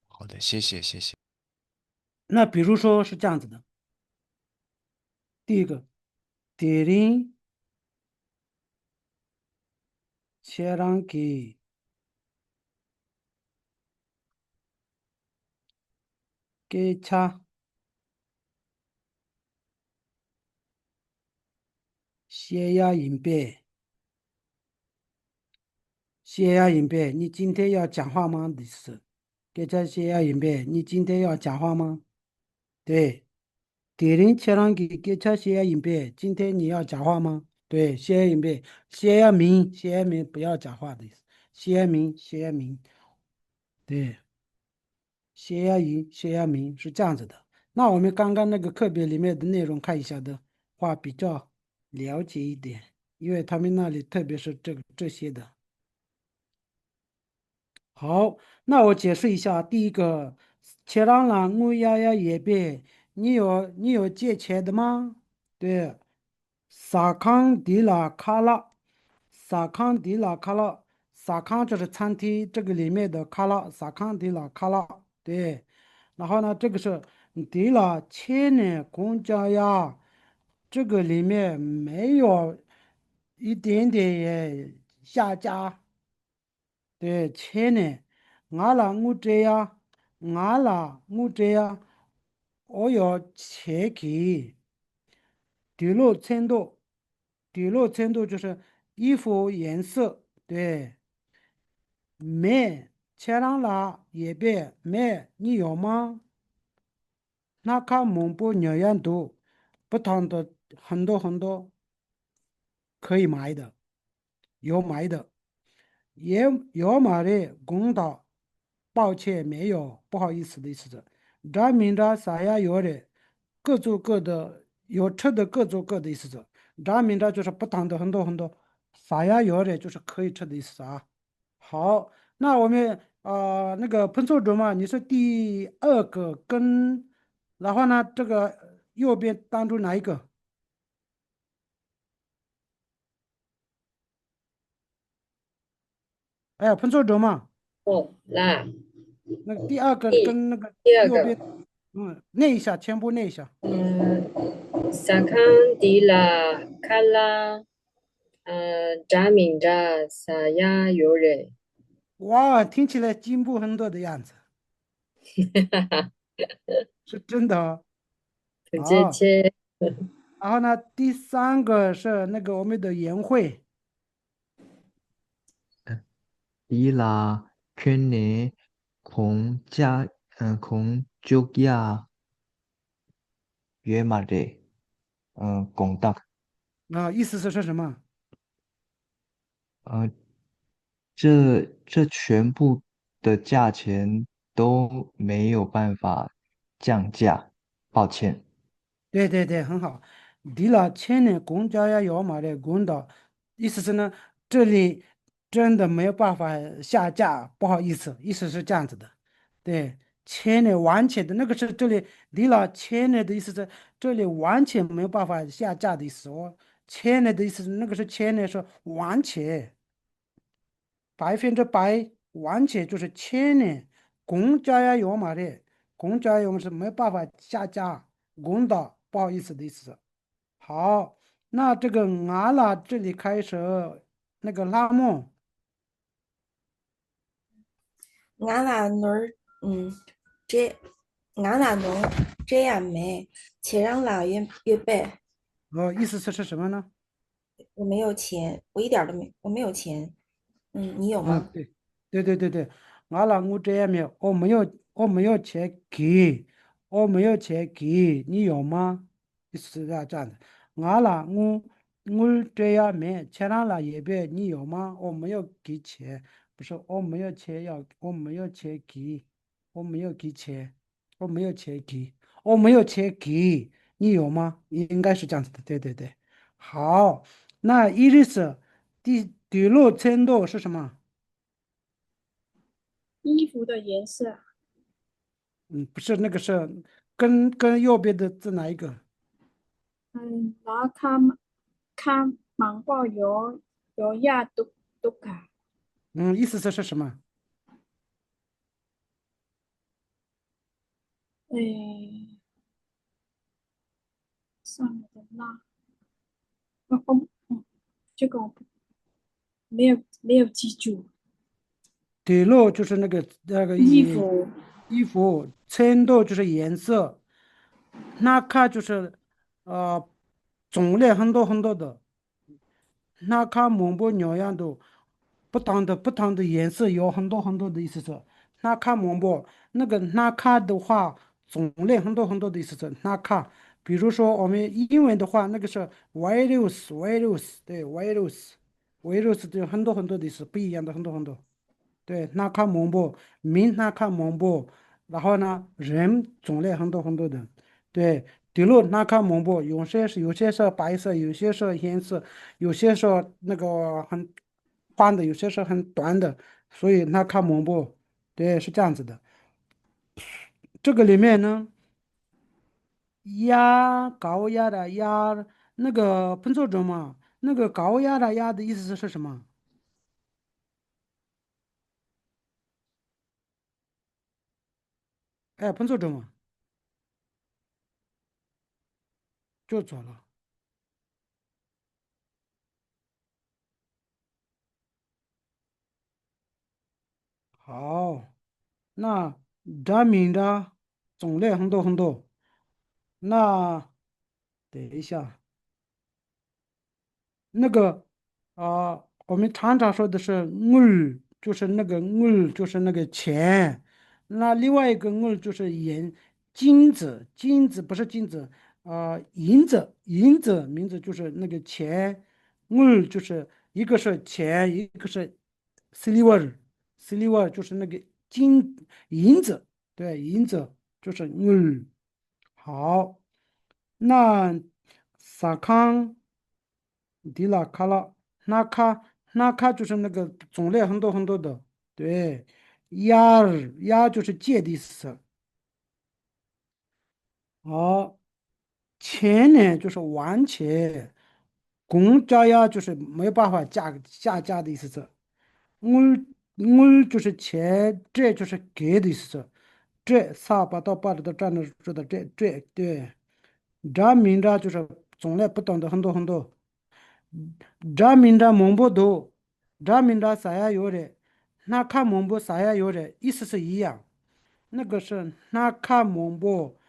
D: 好的，谢谢，谢谢。
A: 那比如说是这样子的，第一个，대린切让给차谢呀银币，谢呀银币，你今天要讲话吗？的意思，给차谢呀银币，你今天要讲话吗？对。敌人切让给차谢呀银币，今天你要讲话吗？对，谢呀银币，谢呀明不要讲话的意思，谢呀明，对。谢亚明是这样子的。那我们刚刚那个课本里面的内容看一下的话，比较了解一点，因为他们那里特别是这些的。好，那我解释一下，第一个，切让了我呀呀也别，你有借钱的吗？对，萨康迪拉卡拉，萨康迪拉卡拉，萨康就是餐厅这个里面的卡拉，萨康迪拉卡拉，对，然后呢，这个是迪拉千年公家呀，这个里面没有一点点也下家。对，钱呢？俺啦，我这样，俺啦，我这样，我要钱给底落程度，底落程度就是衣服颜色，对，买，钱上啦，也别买，你有吗？那看蒙布鸟样多，不同的很多很多可以买的，有买的。也要买的公道，抱歉没有，不好意思的意思是，咱们这啥呀有的，各做各的，有吃的各做各的意思是，咱们这就是不同的很多很多，啥呀有的就是可以吃的意思啊。好，那我们那个彭总主嘛，你是第二个跟，然后呢这个右边当中哪一个？哎呀，彭总主嘛，
G: 哦，啦，
A: 那个第二个
G: 第
A: 跟那个
G: 第二个，
A: 右边。念一下，全部念一下。
G: 萨康迪拉卡拉，扎敏扎萨亚尤瑞，
A: 哇，听起来进步很多的样子，
G: 哈哈，
A: 是真的哦。
G: 不接
A: 好，
G: 切，
A: 然后呢，第三个是那个我们的颜会，
F: 迪拉圈内孔加孔就亚约马的公道，
A: 意思是说什么？
F: 呃，这全部的价钱都没有办法降价，抱歉。
A: 对对对，很好。离了千年公家呀要买的公道，意思是呢，这里真的没有办法下架，不好意思，意思是这样子的。对，千年完全的那个是这里离了千年的意思是这里完全没有办法下架的意思。我千年的意思是那个是千年是完全。100%完全就是千年，公家呀用嘛的，公家用是没办法下架，公的不好意思的意思。好，那这个俺啦这里开始那个拉木，
C: 俺啦奴儿，这俺啦奴这样没，且让老约备，
A: 意思是什么呢？
C: 我没有钱，我一点儿都没，我没有钱。你有吗？
A: 对，对对对对，俺啦我这样没有，我没有钱给，我没有钱给，你有吗？意思是这样的，俺啦我这样没，钱上了也别，你有吗？我没有给钱，不是我没有钱要，我没有钱给，我没有给钱，我没有钱给，我没有钱给，你有吗？应该是这样子的，对对对，好，那伊丽丝。底落程度是什么？
E: 衣服的颜色，
A: 不是那个是跟右边的字哪一个？
E: 拿看芒果有亚都卡，
A: 意思是什么？
E: 诶，算了的啦，哦，这个我没有记住，
A: 底落就是那个衣服，程度就是颜色，那卡就是呃种类很多很多的，那卡蒙布鸟样的不同的颜色有很多很多的意思是，那卡蒙布那个那卡的话种类很多很多的意思是那卡，比如说我们英文的话，那个是 virus，对 virus 就很多很多的意思，不一样的很多很多。对，那看蒙布，名那看蒙布，然后呢，人种类很多很多的。对，底路那看蒙布，有些是白色，有些是黑色，有些是那个很宽的，有些是很短的。所以那卡蒙布，对，是这样子的。这个里面呢，压高压的压，那个喷错中嘛，那个高压的压的意思是什么？哎，喷错中嘛，就错了。好，那这名的种类很多很多。那等一下。那个我们常常说的是就是那个就是那个钱，那另外一个就是金子不是金子银子名字就是那个钱，就是一个是钱，一个是 silver 就是那个银子，对，银子就是好，那萨康。迪拉卡拉，那卡就是那个种类很多很多的，对，鸭就是芥的意思，好，钱呢就是完钱，公加鸭就是没有办法下架的意思，我就是钱，这就是给的意思，这撒把到把的都占的知道这对，这名着就是种类不同的很多很多。这名的蒙不多，这名的啥呀有的，那看蒙不啥呀有的，意思是一样。那个是那看蒙不，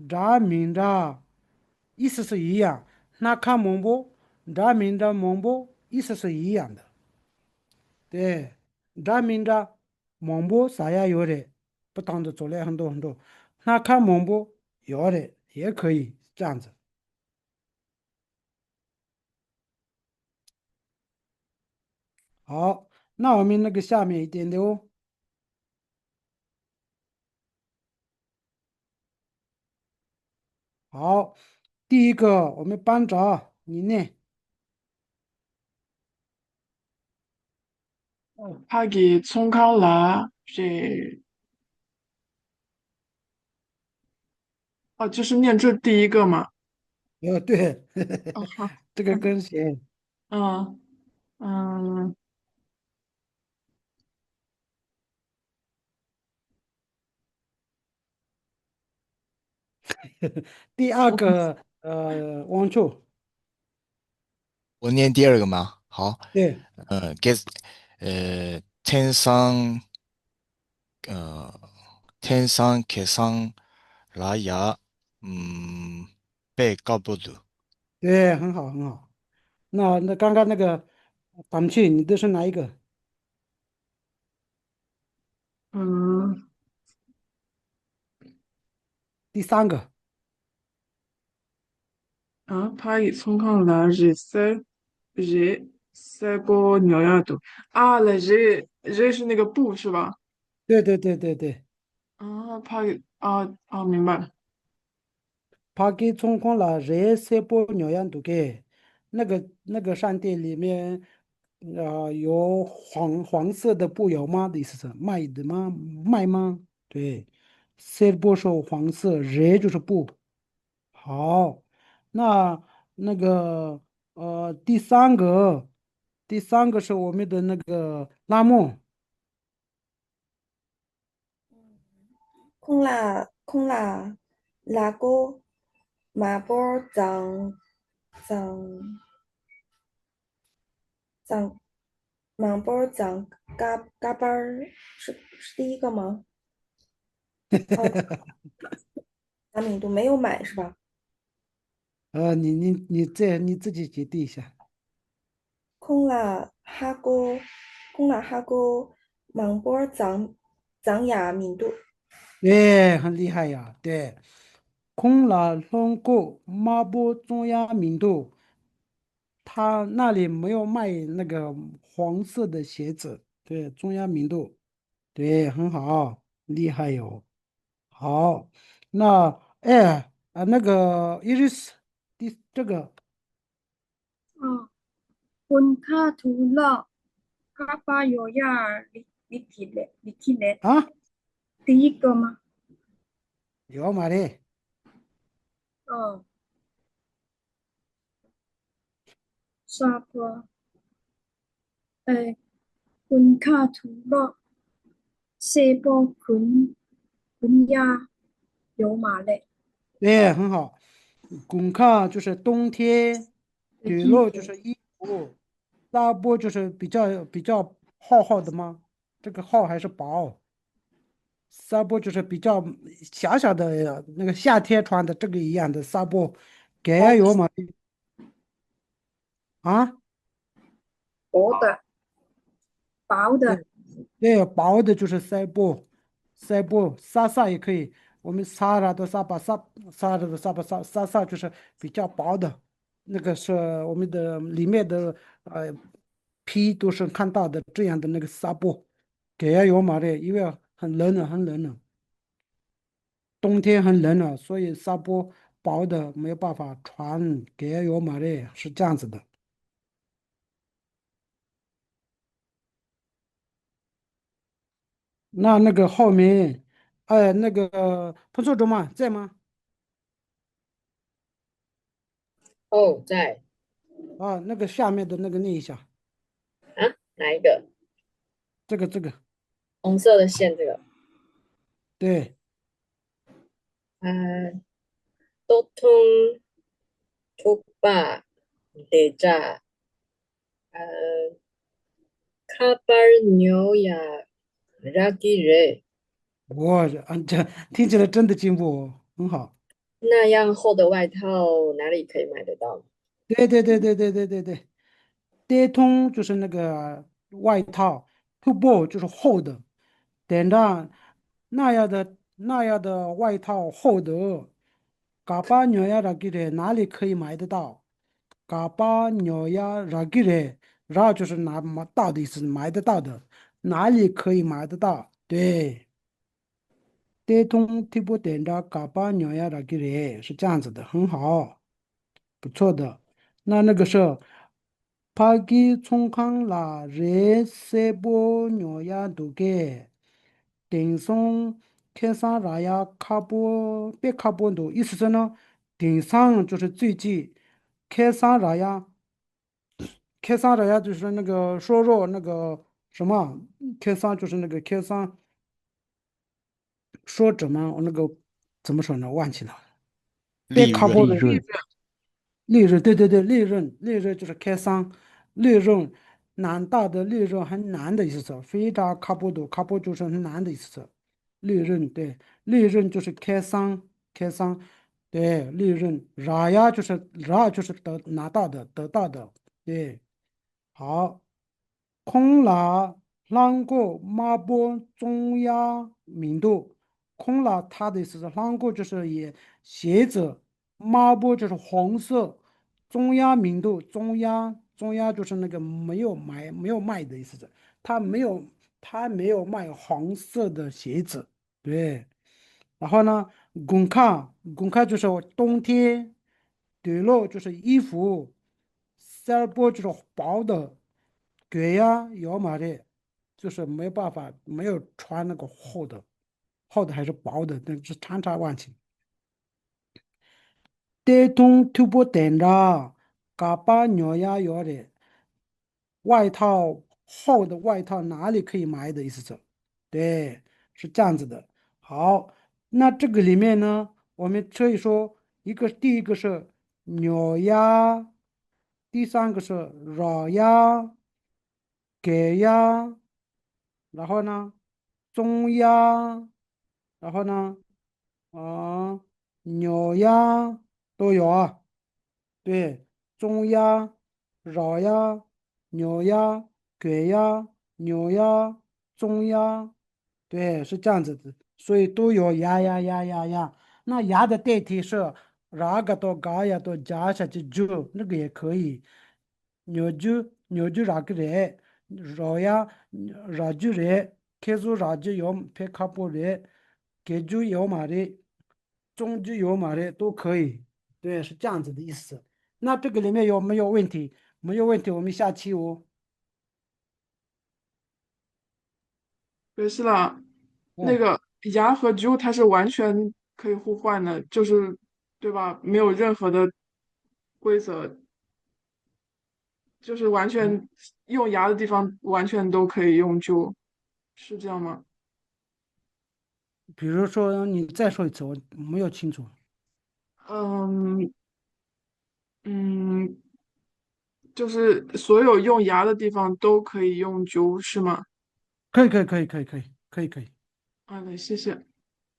A: 这名的意思是一样。那看蒙不，这名的蒙不意思是一样的。对，这名的蒙不啥呀有的，不同的种类很多很多。那看蒙不有的也可以这样子。好，那我们那个下面一点的哦。好，第一个我们班长，你念。
B: 파기 총칼라这哦，就是念这第一个嘛。
A: 对，
B: 哦，好，
A: 这个跟写
B: 嗯嗯
A: 第二个网球，
D: 我念第二个吗？好，
A: 对
D: 给呃天上계산 라야被告不住。
A: 对，很好很好。那刚刚那个档期你都是哪一个？
B: 嗯
A: 第三个。
B: 啊，파기 총칼라热塞波鸟呀肚啊，那热是那个布是吧？
A: 对对对对对，
B: 啊，파기明白了。
A: 帕给中空了热色波鸟样都给那个商店里面有黄色的布有吗？的意思是卖的吗？卖吗？对，色波是黄色，热就是布。好，那那个第三个是我们的那个拉木，
C: 콩라 마볼 장长满波长嘎巴儿是第一个吗？哦，达米度没有买是吧？
A: 你自己决定一下。
C: 空了哈锅满波长雅米度。
A: 对，很厉害呀，对，空了通过马波中央民度，他那里没有卖那个黄色的鞋子，对，中央民度，对，很好，厉害哟。好，那那个伊丽丝，这个
E: 啊，温卡图勒，卡巴尤亚尔里立体的，立体的，
A: 啊？
E: 第一个吗？
A: 有嘛的？
E: 哦，沙坡，哎，昆卡图洛，塞波昆亚有马嘞，
A: 对，很好。滚卡就是冬天，雨
E: 衣服，
A: 露就是衣服，纱布就是比较厚厚的吗？这个厚还是薄？纱布就是比较小小的那个夏天穿的这个一样的纱布，给有嘛？啊？
E: 薄的，薄
A: 对
E: 的，
A: 对，薄的就是纱布，纱布纱纱也可以，我们纱了的纱把纱了的纱把纱就是比较薄的，那个是我们的里面的皮都是看到的这样的那个纱布，给有嘛的，因为很冷了，很冷了，冬天很冷了，所以纱布薄的没有办法穿，给有嘛的是这样子的。那个后面，那个彭硕中嘛，在吗？
G: 哦，在
A: 啊，那个下面的那个念一下，
G: 啊，哪一个？
A: 这个，
G: 红色的线这个。
A: 对，
G: 啊，도통 족바 내자 아, 카발뇨야 라기를
A: 这听起来真的进步哦，很好。
G: 那样厚的外套哪里可以买得到？
A: 对对对对对对对对，电通就是那个外套，突布就是厚的，点上那样的外套厚的，嘎巴鸟呀那个的哪里可以买得到？嘎巴鸟呀那个的，然后就是拿买到的意思，买得到的，哪里可以买得到？对。电通替补点着嘎巴鸟呀的给人是这样子的，很好，不错的。那个是帕基冲康拉热塞波鸟呀都给顶上开上拉呀卡波别卡波多，意思是呢，顶上就是最近开上拉呀，开上拉呀就是那个说肉那个什么，开上就是那个开上。说怎么那个怎么说呢？忘记了。别
D: 利润
A: 靠谱的
F: 利润
A: 利润，对对对，利润就是开商，利润难大的利润很难的意思，非常靠谱的，靠谱就是很难的意思。利润对，利润就是开商，对，利润，然就是得到的，对。好，空拿啷个马波中央民度，空拿它的意思是啷个就是也鞋子，马波就是红色，中央民度中央就是那个没有卖的意思是，他没有卖红色的鞋子，对。然后呢，滚看就是冬天，对了就是衣服，塞尔波就是薄的，鬼呀摇马的，就是没有办法，没有穿那个厚的还是薄的，那是参差万情。带动突破点着，嘎巴鸟呀摇的外套，厚的外套哪里可以买的意思是？对，是这样子的。好，那这个里面呢，我们可以说第一个是鸟呀，第三个是绕呀、给呀，然后呢，中呀，然后呢，啊，鸟呀都有啊。对，中呀、绕呀、扭呀、鬼呀、扭呀、中呀，对，是这样子的，所以都有呀。那呀的代替是哪个到嘎呀都加下去就那个也可以，扭就哪个人，绕呀绕就人，开始绕就有拍卡布人，给就有马的，中就有马的都可以。对，是这样子的意思。那这个里面有没有问题？没有问题，我们下期哦。
B: 没事了。那
A: 哦，
B: 个牙和猪它是完全可以互换的，就是对吧？没有任何的规则，就是完全用牙的地方完全都可以用猪，是这样吗？
A: 比如说你再说一次，我没有清楚。
B: 嗯嗯，就是所有用牙的地方都可以用猪，是吗？
A: 可以，可以，可以，可以，可以，可以，可以，
B: 好的，谢谢。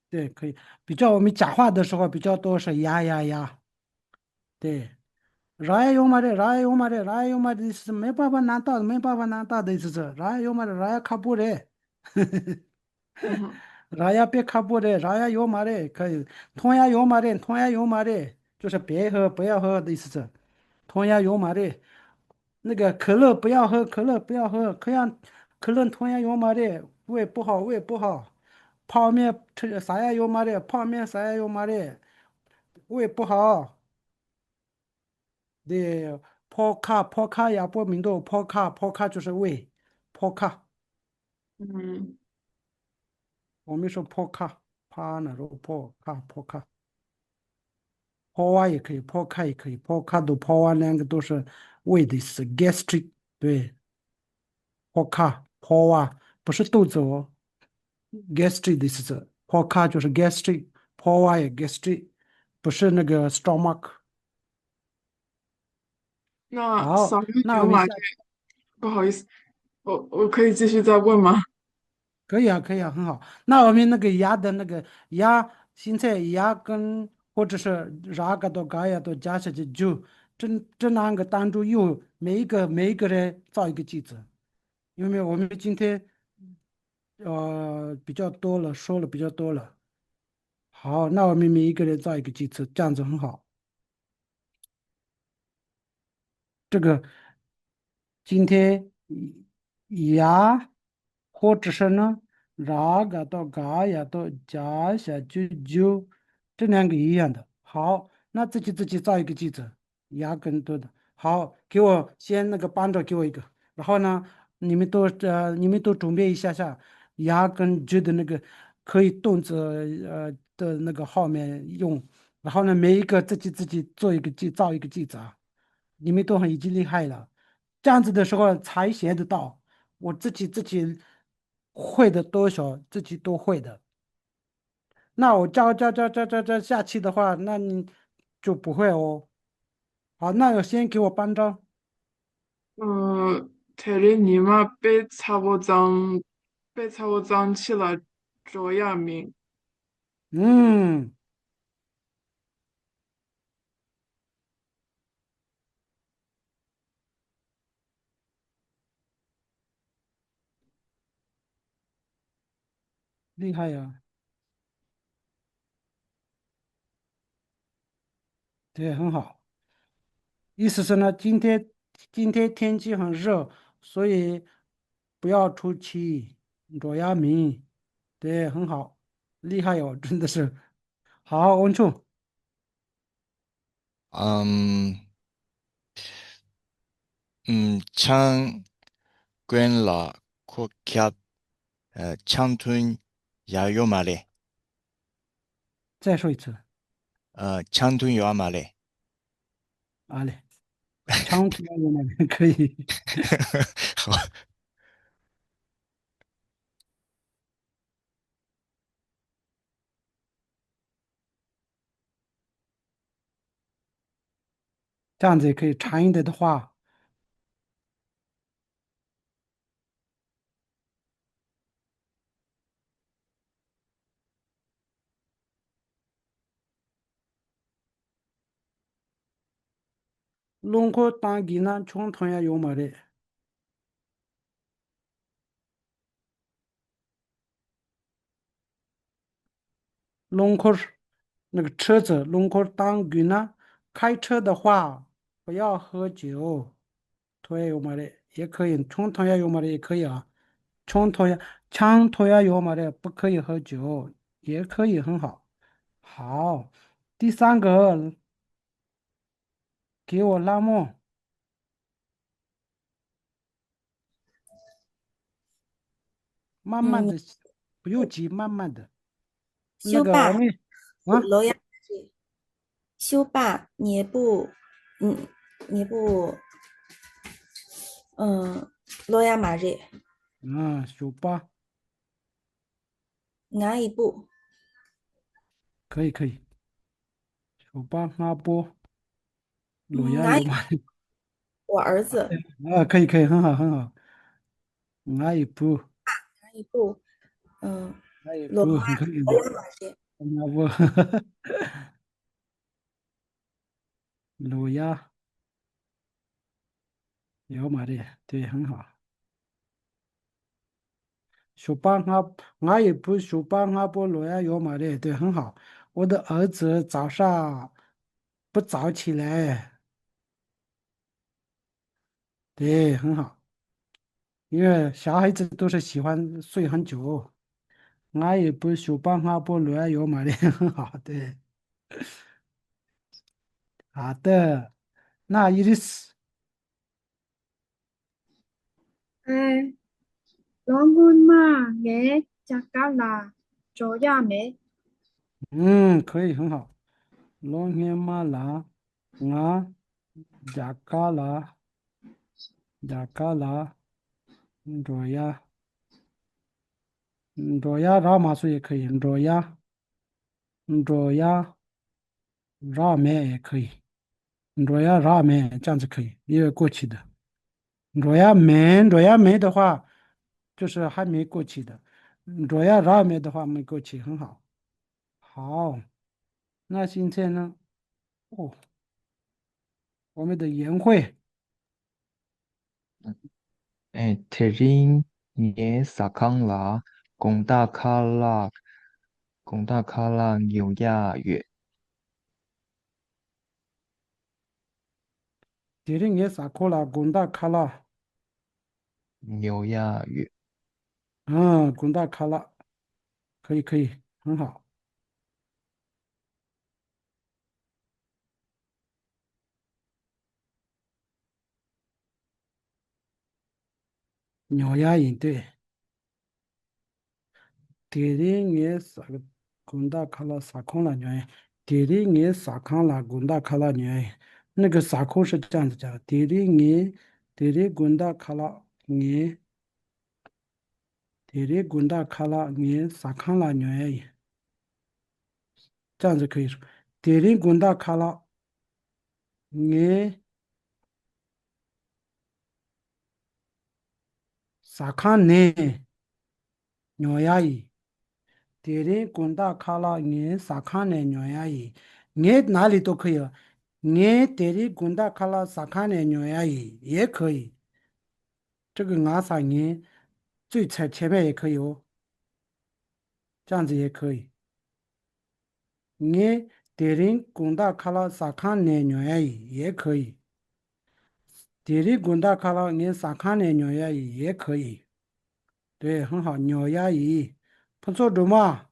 A: 对，可以。比较我们讲话的时候比较多是呀呀呀，对。राय 요마रे राय 요마रे राय 요마रे是没办法拿到，没办法拿到的意思是राय 요마रे राय卡布嘞，
B: 嗯
A: राय 别卡布嘞，राय 요마रे可以，同样요마래同样요마래就是别喝不要喝的意思是，同样요마래那个可乐不要喝，可乐不要喝，可乐同样요마래胃不好胃不好，泡面吃啥呀요마래泡面啥呀요마래胃不好。对，泡卡亚波明豆泡卡就是胃，泡卡，
B: 嗯
A: 我们说泡卡，帕那种泡卡，泡蛙也可以，泡卡也可以，泡卡都泡蛙两个都是胃的意思，gastric，对，泡卡泡蛙不是肚子哦，gastric 的意思是泡卡就是 gastric，泡蛙也 gastric，不是那个 stomach。
B: 那
A: 好，
B: 扫个牛马这，
A: 那我们下。
B: 不好意思，我可以继续再问吗？
A: 可以啊，可以啊，很好。那我们那个鸭的那个鸭，现在鸭跟或者是哪个都嘎呀都加下去，就这两个当中又每一个人造一个句子，因为我们今天比较多了，说了比较多了。好，那我们每一个人造一个句子，这样子很好。这个今天牙或者是呢，哪个到嘎呀到加下就这两个一样的。好，那自己造一个句子，牙更多的。好，给我先那个帮着给我一个，然后呢，你们都准备一下下牙跟就的那个可以动词的那个后面用，然后呢，每一个自己做一个句，造一个句子啊。你们都很已经厉害了，这样子的时候才学得到。我自己会的多少，自己都会的。那我教下去的话，那你就不会哦。好，那我先给我搬张。
B: 泰里尼玛被差不脏气了，卓亚明。
A: 嗯，厉害呀，对，很好。意思是呢，今天天气很热，所以不要出去，多压明。对，很好，厉害哟，真的是。好，温处。
D: 嗯창 괜라 코캬 창툰 야요 말에
A: 再说一次，
D: 창툰 요아 말에
A: 啊嘞，长途的那边可以，这样子也可以长一点的话，龙口当地呢，穷同样有么的，龙口是那个车子，龙口当地呢，开车的话不要喝酒，同样有么的也可以，穷同样有么的也可以啊，穷同样强同样有么的不可以喝酒，也可以很好。好，第三个给我拉莫。慢慢
C: 嗯，
A: 的，不用急，慢慢的。那
C: 修坝
A: 个我们啊，
C: 罗亚马瑞，修坝捏布，嗯，捏布，嗯，罗亚马瑞，
A: 手把
C: 拿一步，
A: 可以可以，手把阿波裸鸭
C: 拿一
A: 有马的
C: 我儿子
A: 可以可以，很好很好。阿一步
C: 拿一步，嗯，
A: 阿一
C: 罗
A: 步很可以的，
C: 亚马瑞，
A: 阿波裸鸭有马的，对，很好。手把阿一步手把阿波裸鸭有马的，对，很好。我的儿子早上不早起来，对，很好。因为小孩子都是喜欢睡很久。我也不手帮他不乱摇嘛的，很好的。好的，那伊的是，
E: 에, 런군마, 예, 작갈라, 조야매,
A: 可以很好。龙眼马拉，啊，雅嘎拉，罗呀，罗呀，拉马苏也可以，罗呀，拉面也可以，罗呀，拉面这样子可以，也有过去的。罗呀梅的话，就是还没过期的。罗呀拉梅的话没过期，很好。好，那今天呢？哦，我们的宴会，
F: 哎，铁林耶萨康拉贡大卡拉纽亚月
A: 迪令也撒库拉，贡大卡拉，
F: 纽亚月，
A: 贡大卡拉，可以可以，很好。鸟鸭营对，迪令也撒个贡大卡拉撒空了鸟鸭，迪令也撒康了贡大卡拉鸟鸭，那个撒空是这样子讲的，迪令贡大卡拉你。铁力滚大卡拉年撒康拉牛而已，这样子可以说。铁力滚大卡拉年撒康年牛而已，铁力滚大卡拉年撒康年牛而已，年哪里都可以了。年铁力滚大卡拉撒康年牛而已也可以，这个阿撒年最前面也可以哦，这样子也可以。年铁力滚大卡拉撒康年牛而已也可以。铁力滚大卡拉，你撒看的鸟鸭鱼也可以，对，很好，鸟鸭鱼不错的嘛。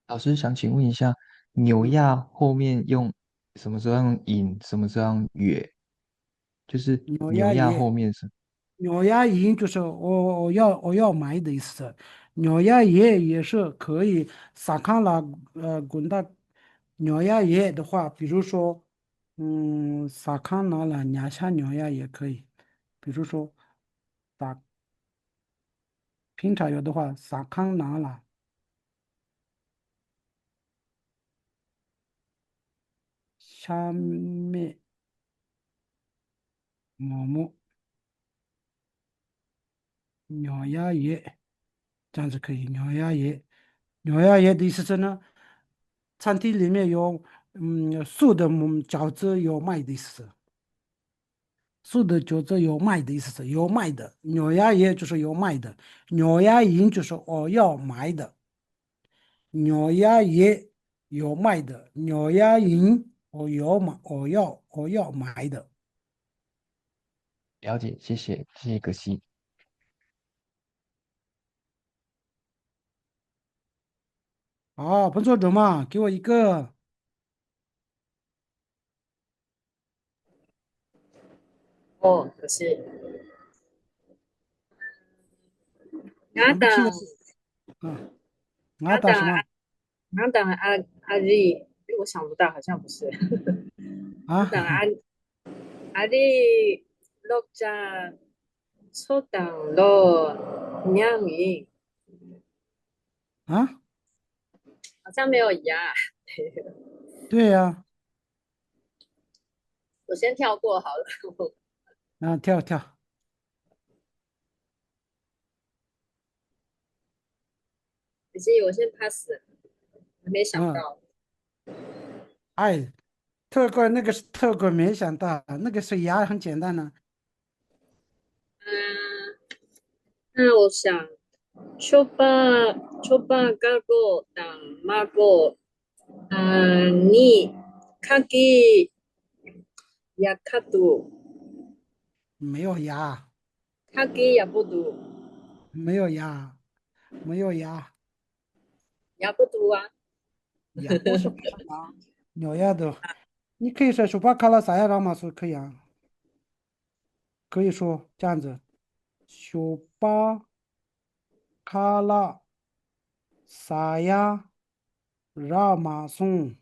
F: 老师想请问一下，纽亚后面用什么时候用引，什么时候用月？就是
A: 鸟
F: 纽亚
A: 鸭鱼，
F: 后面是
A: 鸟鸭鱼就是我要买的意思。鸟鸭鱼也是可以撒看了，滚大鸟鸭鱼的话，比如说，撒看了两下鸟鸭也可以，比如说撒平常有的话撒看了下面么么。鸟鸭爷，这样子可以。鸟鸭爷，鸟鸭爷的意思是呢，餐厅里面有素的饺子有卖的意思，素的饺子有卖的意思是有卖的。鸟鸭爷就是有卖的，鸟鸭营就是我要买的，鸟鸭爷有卖的，鸟鸭营我要买的。
F: 了解，谢谢，谢谢可惜。
A: 好，彭作者嘛，给我一个。
G: 哦，可是俺当
A: 想不起来。嗯，俺
G: 俺当
A: 打什么
G: 俺当阿里，我想不到，好像不是。俺当
A: 啊？
G: 阿里落家初当落娘语，
A: 啊，
G: 好像没有牙。
A: 对呀，
G: 我先跳过好了。
A: 啊，跳跳。
G: 可惜我先 pass，还没想
A: 嗯，
G: 到。
A: 哎，特个那个是特个，没想到那个是牙很简单的。
G: 嗯，那我想초밥 깔고 담하고 니 카기 약하도
A: 没有牙，
G: 카기 야보도
A: 没有牙，没有牙，
G: 야보도 啊，
A: 也不是没有牙，有牙的。你可以说说巴卡拉萨亚拉玛苏可以啊，可以说这样子，修巴卡拉萨亚拉玛松。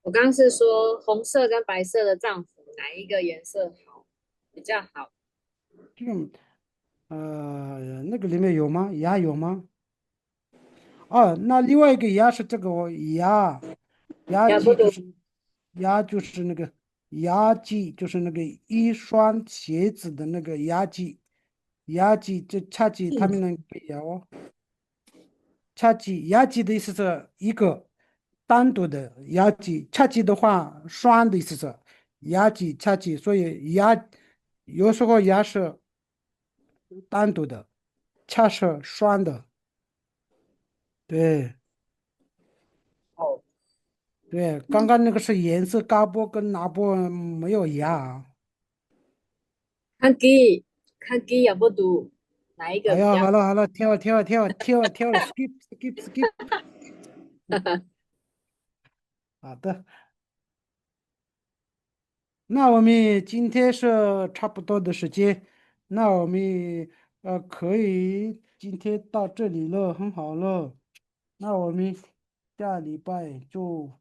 G: 我刚刚是说红色跟白色的丈夫哪一个颜色好比较好？
A: 这种那个里面有吗？牙有吗？哦，那另外一个牙是这个哦，牙
G: 야보도
A: 即就是牙就是那个牙即就是那个一双鞋子的那个牙即，牙即这恰即他们能不一样哦。恰即牙即的意思是一个单独的牙即，恰即的话双的意思是牙即恰即，所以牙有时候牙是单独的，恰是双的，对。
G: 哦，
A: 对，刚刚那个是颜色，嘎波跟拿波没有一样啊。
G: 카기 야보도哪一个
A: 哎呀，
G: 比较好？
A: 好了好了，跳了，skip。好的，那我们今天是差不多的时间，那我们可以今天到这里了，很好了。那我们下礼拜就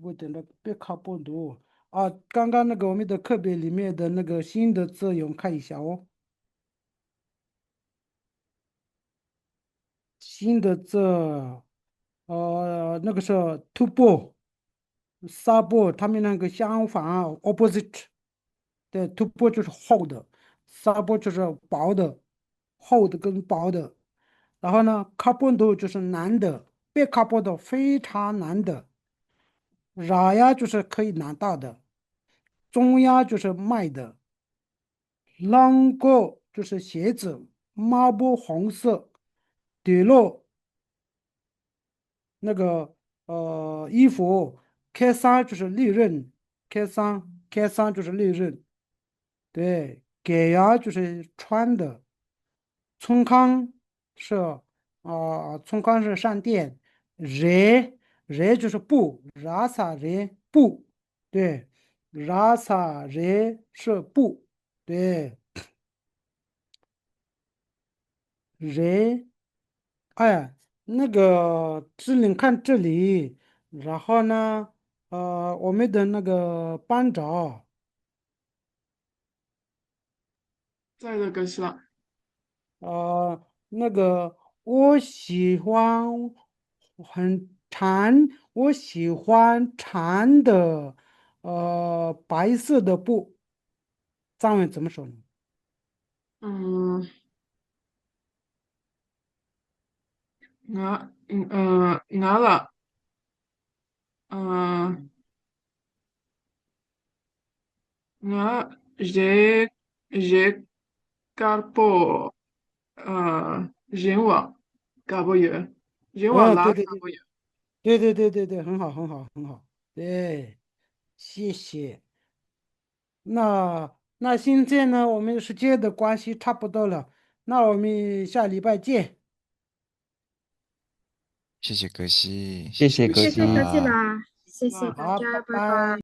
A: 我等着别卡不读啊。刚刚那个我们的课本里面的那个新的字用看一下哦。新的字，那个是 to 步、撒步，他们那个相反啊，opposite。对，to 步就是厚的，撒步就是薄的，厚的跟薄的。然后呢，卡布多就是难的，别卡布多非常难的。拉呀就是可以拿到的，中呀就是卖的，啷个就是鞋子，抹布红色，底落那个衣服，开三就是利润，开三就是利润，对，给呀就是穿的，冲康是冲康是上店，人就是布，拉萨人布，对，拉萨人是布，对，人。哎，那个只能看这里，然后呢，我们的那个班长，
B: 在的格西了。
A: 那个我喜欢我喜欢长的，白色的布，藏文怎么说呢？
B: 嗯，拿了，嗯，拿热嘎波，人网嘎波约，人网拿
A: 对对对
B: 嘎波约。
A: 对，很好，对，谢谢。那现在呢，我们时间的关系差不多了，那我们下礼拜见。
D: 谢谢格西，
F: 谢谢格
E: 谢谢格
F: 西。
E: 吉
D: 啊。
E: 拉，谢谢
B: 啊。
E: 大家，
A: 好，拜
E: 拜拜。
A: 拜。